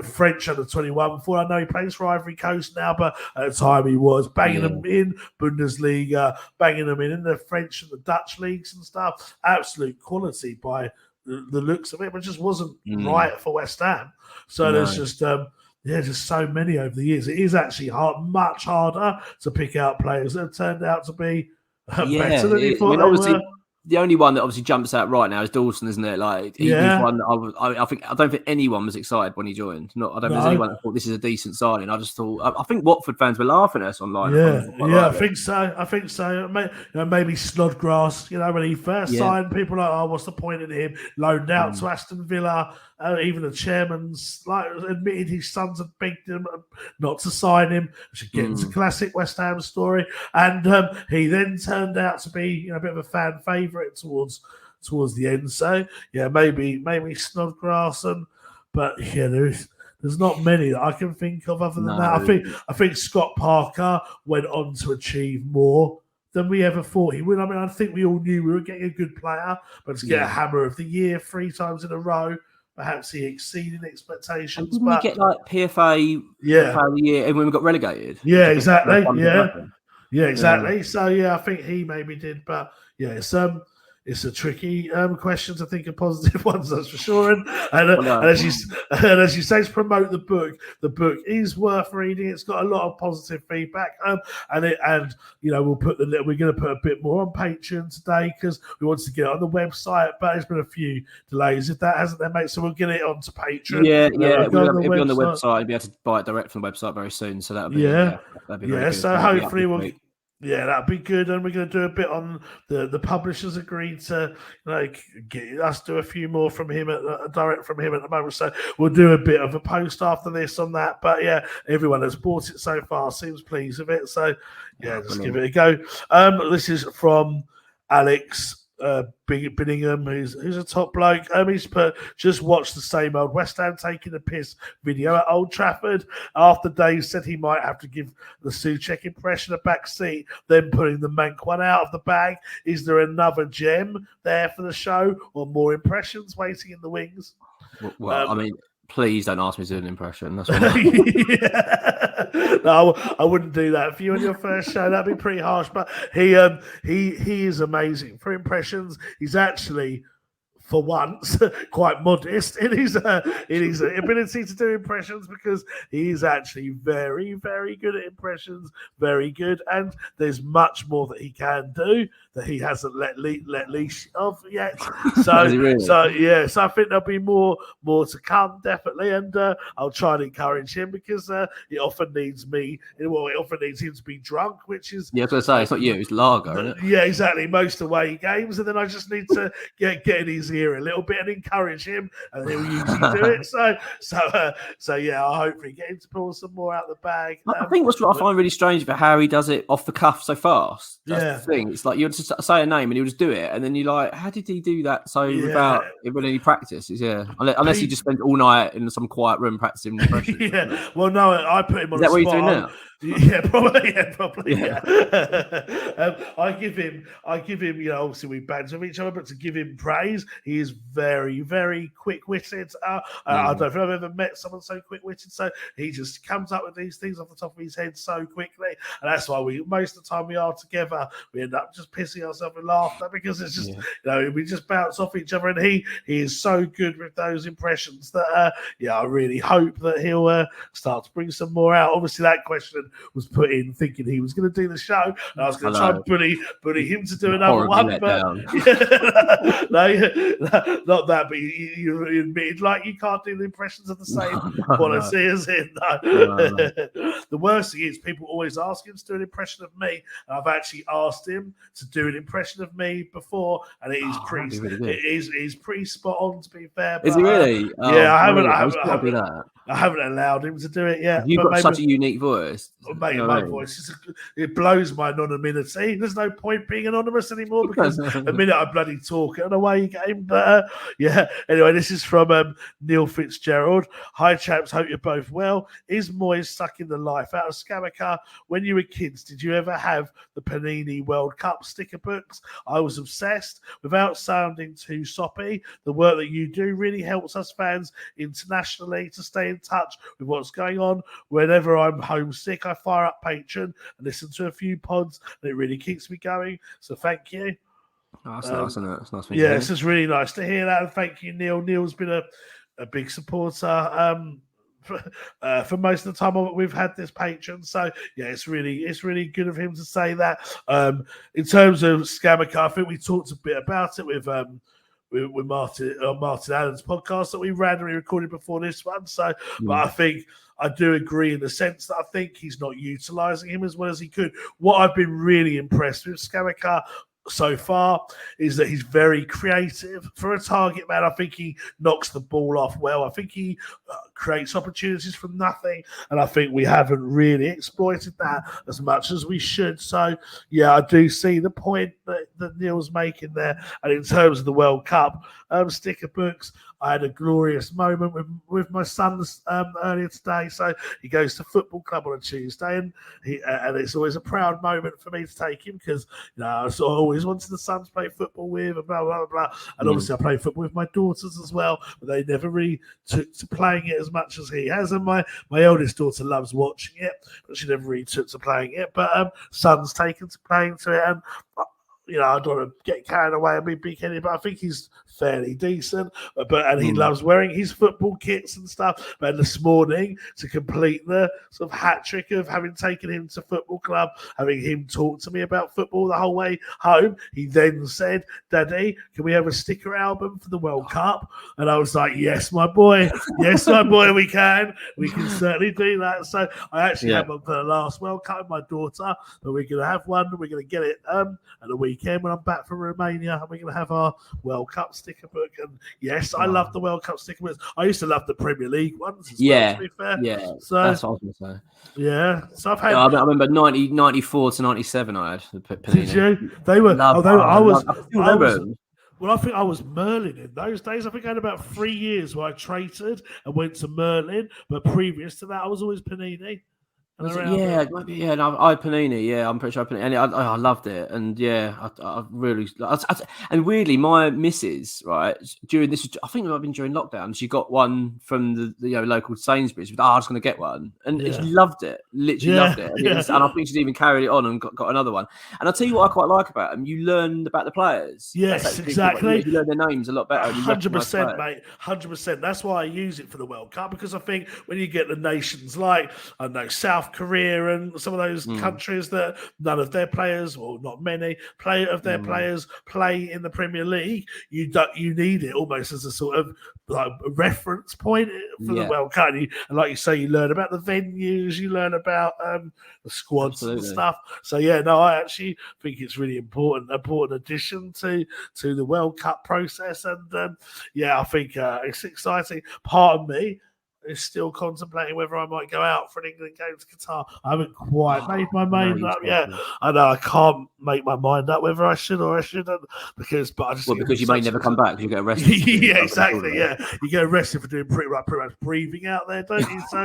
French under 21. Before I know he plays for Ivory Coast now, but at the time he was banging them in Bundesliga, banging them in the French and the Dutch leagues and stuff. Absolute quality by the looks of it, but it just wasn't right for West Ham. So there's just just so many over the years. It is actually much harder to pick out players that have turned out to be better than you thought they were. The only one that obviously jumps out right now is Dawson, isn't it? He's one that I don't think anyone was excited when he joined. I don't think there's anyone that thought this is a decent signing. I just thought I think Watford fans were laughing at us online. I think so. Maybe Snodgrass. When he first signed, people were like, "Oh, what's the point in him?" Loaned out to Aston Villa. Even the chairman's admitted his sons had begged him not to sign him. We should get into classic West Ham story. And he then turned out to be a bit of a fan favourite towards the end. So maybe Snodgrass, but there's not many that I can think of other than that. I think Scott Parker went on to achieve more than we ever thought he would. I mean, I think we all knew we were getting a good player, but to get a Hammer of the Year 3 times in a row. Perhaps he exceeded expectations. Didn't we get PFA PFA of the Year and when we got relegated? Yeah, exactly. Yeah, exactly. So I think he maybe did, but it's it's a tricky question to think of positive ones, that's for sure. And no. as you say, to promote the book is worth reading. It's got a lot of positive feedback, and we're going to put a bit more on Patreon today because we wanted to get it on the website, but there's been a few delays if that hasn't there, mate. So we'll get it onto Patreon. It'll be on the website. You'll be able to buy it direct from the website very soon. So that'll be very good. So hopefully we'll. Yeah, that'd be good, and we're going to do a bit on the publishers agreed to get us do a few more from him direct from him at the moment. So we'll do a bit of a post after this on that. But yeah, everyone that's bought it so far seems pleased with it. So yeah, just give it a go. This is from Alex Binningham, who's a top bloke. He's put, just watched the same old West Ham taking the piss video at Old Trafford. After Dave said he might have to give the Souček impression a back seat, then putting the Mank one out of the bag. Is there another gem there for the show, or more impressions waiting in the wings? Well, I mean, please don't ask me to do an impression. That's what No, I wouldn't do that for you on your first show. That'd be pretty harsh. But he is amazing for impressions. He's actually, for once, quite modest in his ability to do impressions, because he's actually very, very good at impressions. Very good, and there's much more that he can do that he hasn't let leash of yet. So, really? So I think there'll be more to come, definitely, and I'll try and encourage him, because it often needs me. Well, it often needs him to be drunk, which is I was going to say, it's not you, it's Lager, isn't it? Yeah, exactly. Most away games, and then I just need to get in his ear a little bit and encourage him, and he'll usually do it. So yeah, I'll hopefully get him to pull some more out the bag. I think what I find really strange about how he does it off the cuff so fast. That's the thing. It's like you just say a name and he'll just do it, and then you're like, how did he do that without any practice? Unless he just spent all night in some quiet room practicing impressions. Yeah. Well, no, I put him on. Is that what he's doing now? Yeah, probably. Yeah. I give him. Obviously, we banter with each other, but to give him praise, he is very, very quick-witted. I don't know if I've ever met someone so quick-witted. So he just comes up with these things off the top of his head so quickly, and that's why most of the time we are together, we end up just pissing ourselves with laughter, because it's just we just bounce off each other, and he is so good with those impressions that I really hope that he'll start to bring some more out. Obviously, that question was put in thinking he was going to do the show, and I was going to try and bully him to do another one, but no, not that. But you admitted you can't do the impressions of the same quality as him. The worst thing is people always ask him to do an impression of me, and I've actually asked him to do an impression of me before, and it is pretty spot on, to be fair. But, is he really? I haven't allowed him to do it yet. You've got such a unique voice. Mate, my voice it blows my anonymity. There's no point being anonymous anymore, because the minute I bloody talk at an away game. But anyway, this is from Neil Fitzgerald. Hi chaps, hope you're both well. Is Moyes sucking the life out of Scamacca? When you were kids, did you ever have the Panini World Cup sticker books? I was obsessed. Without sounding too soppy, the work that you do really helps us fans internationally to stay in touch with what's going on. Whenever I'm homesick, I fire up Patreon and listen to a few pods, and it really keeps me going. So thank you. That's nice, isn't it? It's nice. It's just really nice to hear that, and thank you, Neil. Neil's been a big supporter for most of the time we've had this Patreon. So yeah, it's really good of him to say that. In terms of Scamacca, I think we talked a bit about it with Martin Allen's podcast that we randomly recorded before this one. So, but I think I do agree in the sense that I think he's not utilising him as well as he could. What I've been really impressed with Scamacca so far is that he's very creative for a target man. I think he knocks the ball off well. I think he creates opportunities from nothing, and I think we haven't really exploited that as much as we should. So yeah, I do see the point that Neil's making there. And in terms of the World Cup sticker books, I had a glorious moment with my son earlier today. So he goes to football club on a Tuesday, and it's always a proud moment for me to take him, because I sort of always wanted the son to play football with, and blah blah blah. And obviously I play football with my daughters as well, but they never really took to playing it as much as he has. And my eldest daughter loves watching it, but she never really took to playing it. But son's taken to playing to it, and I don't want to get carried away and be big-headed, but I think he's fairly decent. And he loves wearing his football kits and stuff. But this morning, to complete the sort of hat trick of having taken him to football club, having him talk to me about football the whole way home, he then said, "Daddy, can we have a sticker album for the World Cup?" And I was like, "Yes, my boy. Yes, my boy, we can. We can certainly do that." So I actually had one for the last World Cup with my daughter, but we're going to have one. We're going to get it at the weekend when I'm back from Romania, and we're going to have our World Cup sticker book. And yes, I love the World Cup sticker books. I used to love the Premier League ones as well, to be fair. Yeah, so that's what I was going to say. Yeah, so I've had. I remember 94 to 97. I had the Panini. Did you? They were. Well, I think I was Merlin in those days. I think I had about 3 years where I traded and went to Merlin, but previous to that, I was always Panini. No, I Panini. Yeah, I'm pretty sure I Panini, and I loved it. And I really and weirdly, my missus, right, during this, I think it might have been during lockdown, she got one from the local Sainsbury's. I was going to get one, and she loved it, literally loved it. And, and I think she's even carried it on and got another one. And I'll tell you what I quite like about them: you learn about the players. Yes, exactly. You learn their names a lot better. 100%, mate. 100%. That's why I use it for the World Cup, because I think when you get the nations like South Korea and some of those countries that none of their players, or not many, players play in the Premier League, you need it almost as a sort of like a reference point for the World Cup. And like you say, you learn about the venues, you learn about the squads and stuff. So I actually think it's really important addition to the World Cup process. And I think it's exciting. Part of me is still contemplating whether I might go out for an England game to Qatar. I haven't quite made my mind up yet. I know I can't make my mind up whether I should or I shouldn't, because you may never come back because you get arrested. Yeah, exactly. Yeah, you get arrested for doing pretty much breathing out there, don't you? So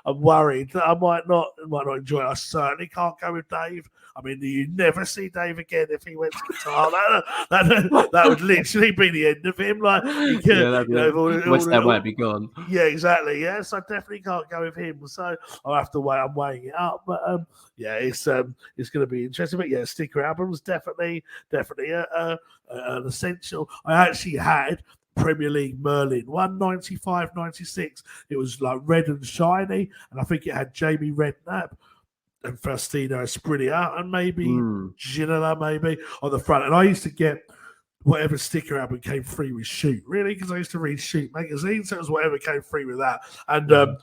I'm worried that I might not enjoy it. I certainly can't go with Dave. I mean, you never see Dave again if he went to Qatar. That would literally be the end of him. Like, West Ham might be gone. Yeah, exactly. Yes, I definitely can't go with him. So I'll have to wait. I'm weighing it up, but it's going to be interesting. But sticker albums definitely an essential. I actually had Premier League Merlin 195-96. It was like red and shiny, and I think it had Jamie Redknapp and Faustino Esprilla and maybe Ginola maybe on the front. And I used to get whatever sticker album came free with Shoot, really, because I used to read Shoot magazine, so it was whatever came free with that. And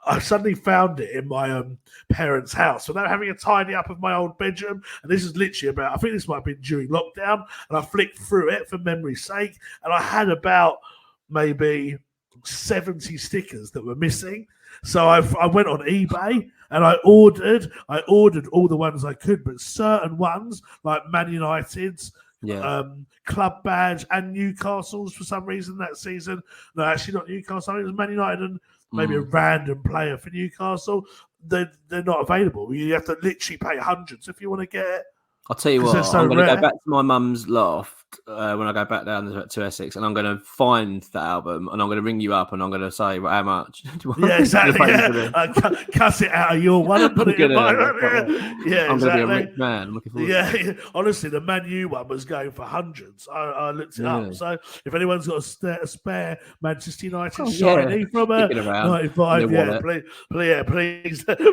I suddenly found it in my parents' house without having a tidy up of my old bedroom. And this is literally I think this might have been during lockdown, and I flicked through it for memory's sake, and I had about maybe 70 stickers that were missing. So I went on eBay and I ordered all the ones I could, but certain ones like Man United's, club badge, and Newcastle's for some reason that season. No, actually not Newcastle. It was Man United and maybe a random player for Newcastle. They're not available. You have to literally pay hundreds if you want to get it. I'll tell you what, I'm going to go back to my mum's loft when I go back down to Essex, and I'm going to find that album, and I'm going to ring you up, and I'm going to say, how much? Exactly. Cut it out of your one and put it in mine. I'm going to be a rich man. I'm looking forward to it. Honestly, the Man U one was going for hundreds. I looked it up. So if anyone's got a spare Manchester United shiny from 95,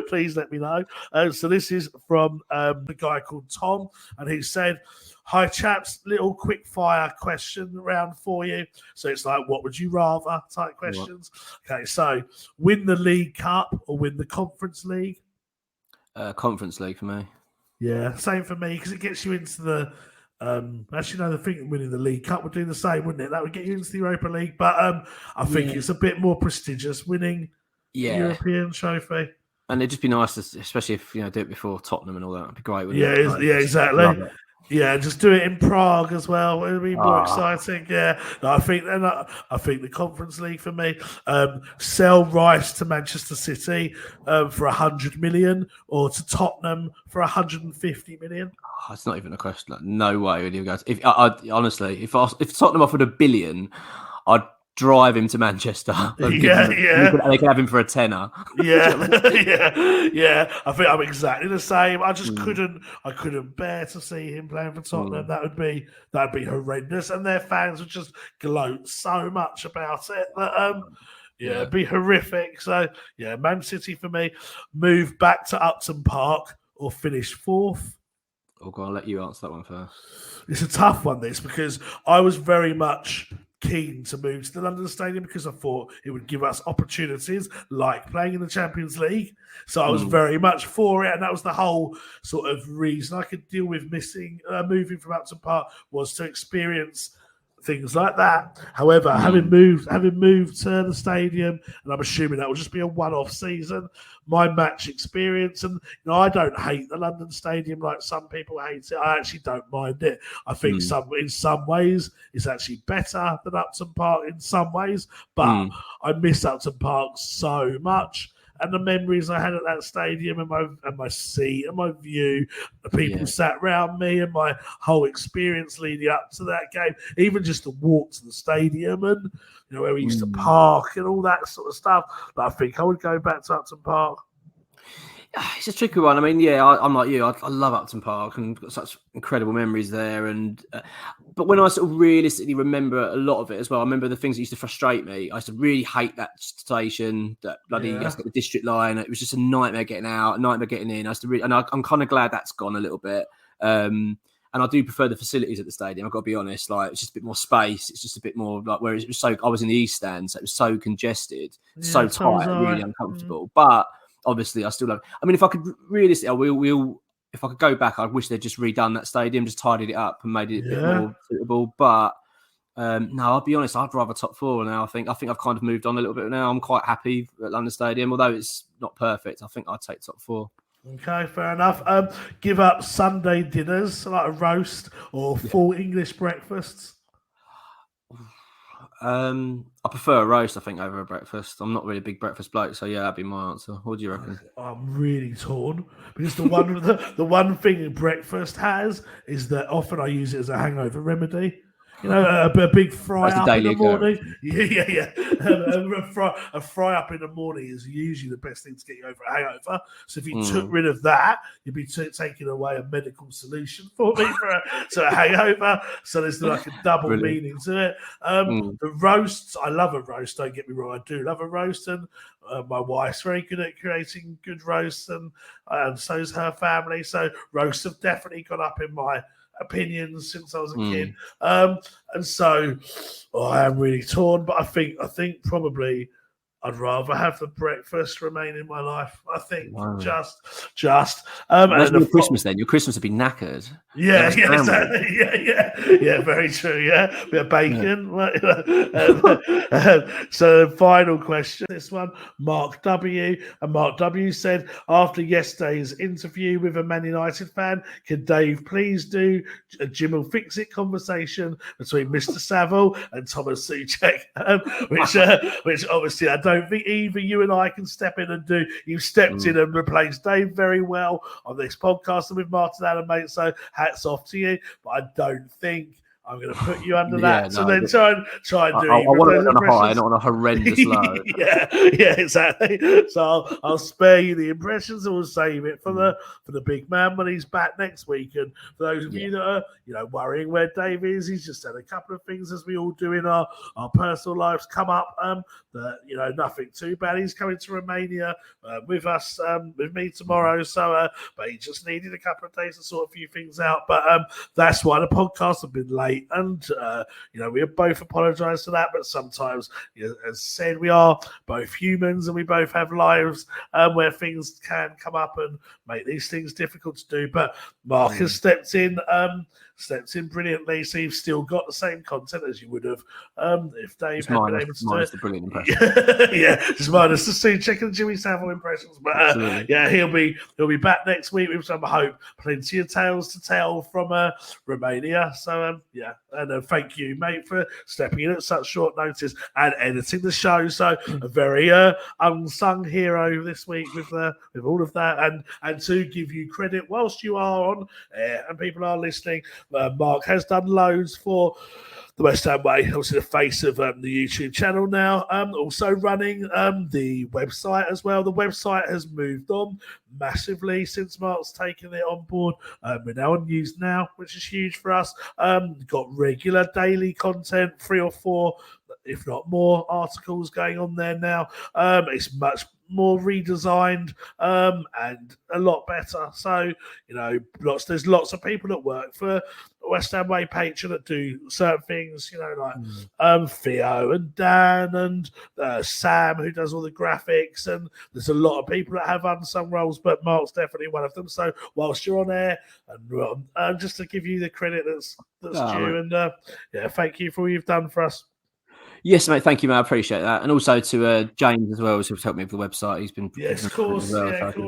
please let me know. So this is from the guy called Tom, and he said, "Hi chaps, little quick fire question round for you." So it's like, what would you rather type questions. Okay, so win the League Cup or win the Conference League? Conference League for me. Yeah, same for me, because it gets you into the actually no, the thing that winning the League Cup would do the same, wouldn't it? That would get you into the Europa League, but I think it's a bit more prestigious winning the European trophy. And it'd just be nice, especially if do it before Tottenham and all that. It'd be great. Exactly. Yeah, just do it in Prague as well. It'll be more exciting. Yeah, no, I think the Conference League for me. Sell Rice to Manchester City for 100 million, or to Tottenham for 150 million. Oh, it's not even a question. Like, no way would you guys. If Tottenham offered $1 billion, I'd drive him to Manchester. And they can have him for a tenner. Yeah. I think I'm exactly the same. I just couldn't bear to see him playing for Tottenham. That'd be horrendous, and their fans would just gloat so much about it that it'd be horrific. So yeah, Man City for me. Move back to Upton Park or finish fourth. Oh, God, I'll let you answer that one first. It's a tough one, this, because I was very much keen to move to the London Stadium because I thought it would give us opportunities like playing in the Champions League. So I was very much for it, and that was the whole sort of reason I could deal with moving from Upton Park, was to experience things like that. However, having moved to the stadium, and I'm assuming that will just be a one-off season, my match experience, and I don't hate the London Stadium like some people hate it. I actually don't mind it. I think in some ways it's actually better than Upton Park in some ways, but I miss Upton Park so much. And the memories I had at that stadium, and my seat and my view, the people sat around me, and my whole experience leading up to that game, even just to walk to the stadium and where we used to park and all that sort of stuff. But I think I would go back to Upton Park. It's a tricky one. I mean, I'm like you. I love Upton Park and got such incredible memories there. And but when I sort of realistically remember a lot of it as well, I remember the things that used to frustrate me. I used to really hate that station, that bloody the district line. It was just a nightmare getting out, a nightmare getting in. I'm kind of glad that's gone a little bit. And I do prefer the facilities at the stadium. I've got to be honest. Like, it's just a bit more space. It's just a bit more like, where it was I was in the East Stand, so it was so congested, so tight, really uncomfortable. But obviously, I still love it. I mean, if I could realistically, if I could go back, I wish they'd just redone that stadium, just tidied it up and made it a bit more suitable. But no, I'll be honest, I'd rather top four now. I think I've kind of moved on a little bit now. I'm quite happy at London Stadium, although it's not perfect. I think I'd take top four. Okay, fair enough. Give up Sunday dinners, like a roast, or full English breakfasts? I prefer a roast, I think, over a breakfast. I'm not really a big breakfast bloke, so yeah, that'd be my answer. What do you reckon? I'm really torn, because the one thing breakfast has is that often I use it as a hangover remedy. A big fry up in the morning. A fry up in the morning is usually the best thing to get you over a hangover. So if you took rid of that, you'd be taking away a medical solution for me for a hangover. So there's like a double meaning to it. The roasts, I love a roast. Don't get me wrong, I do love a roast, and my wife's very good at creating good roasts, and so's her family. So roasts have definitely gone up in my opinions since I was a kid, and so I am really torn. But I think probably I'd rather have the breakfast remain in my life. I think just. And your Christmas then. Your Christmas would be knackered. Yeah, exactly. Yeah, very true. Yeah, bit of bacon. So, final question. This one, Mark W. And Mark W. said, after yesterday's interview with a Man United fan, can Dave please do a Jim will fix it conversation between Mr. Saville and Thomas Souček, which obviously I don't think either you and I can step in and do. You stepped in and replaced Dave very well on this podcast and with Martin Allen, mate. So hats off to you. But I don't think I'm going to put you under that. So then try and do. I want to be on a high, not on a horrendous low. yeah, exactly. So I'll spare you the impressions, and we'll save it for the big man when he's back next week. And for those of you that are worrying where Dave is, he's just had a couple of things, as we all do in our personal lives, come up. That nothing too bad. He's coming to Romania with us, with me tomorrow. So, but he just needed a couple of days to sort a few things out. But that's why the podcast have been late. And we have both apologized for that, but sometimes, as said, we are both humans and we both have lives where things can come up and make these things difficult to do. But Mark has stepped in brilliantly, so you've still got the same content as you would have if Dave had been able to do it. The brilliant impression. Just minus the Souček and Jimmy Savile impressions. But he'll be back next week with some hope. Plenty of tales to tell from Romania. So and thank you, mate, for stepping in at such short notice and editing the show. So a very unsung hero this week with all of that, and to give you credit whilst you are on air and people are listening. Mark has done loads for the West Ham Way, obviously the face of the YouTube channel now. Also running the website as well. The website has moved on massively since Mark's taken it on board. We're now on News Now, which is huge for us. Got regular daily content, 3 or 4, if not more, articles going on there now. It's much more redesigned and a lot better. So, you know, there's lots of people that work for West Ham Way Patreon that do certain things, you know, like Theo and Dan and Sam, who does all the graphics, and there's a lot of people that have unsung roles, but Mark's definitely one of them. So whilst you're on air, and just to give you the credit that's due, and yeah, thank you for all you've done for us. Yes, mate. Thank you, mate. I appreciate that, and also to James as well, who's helped me with the website. He's been yes, of course, well, yeah, of course.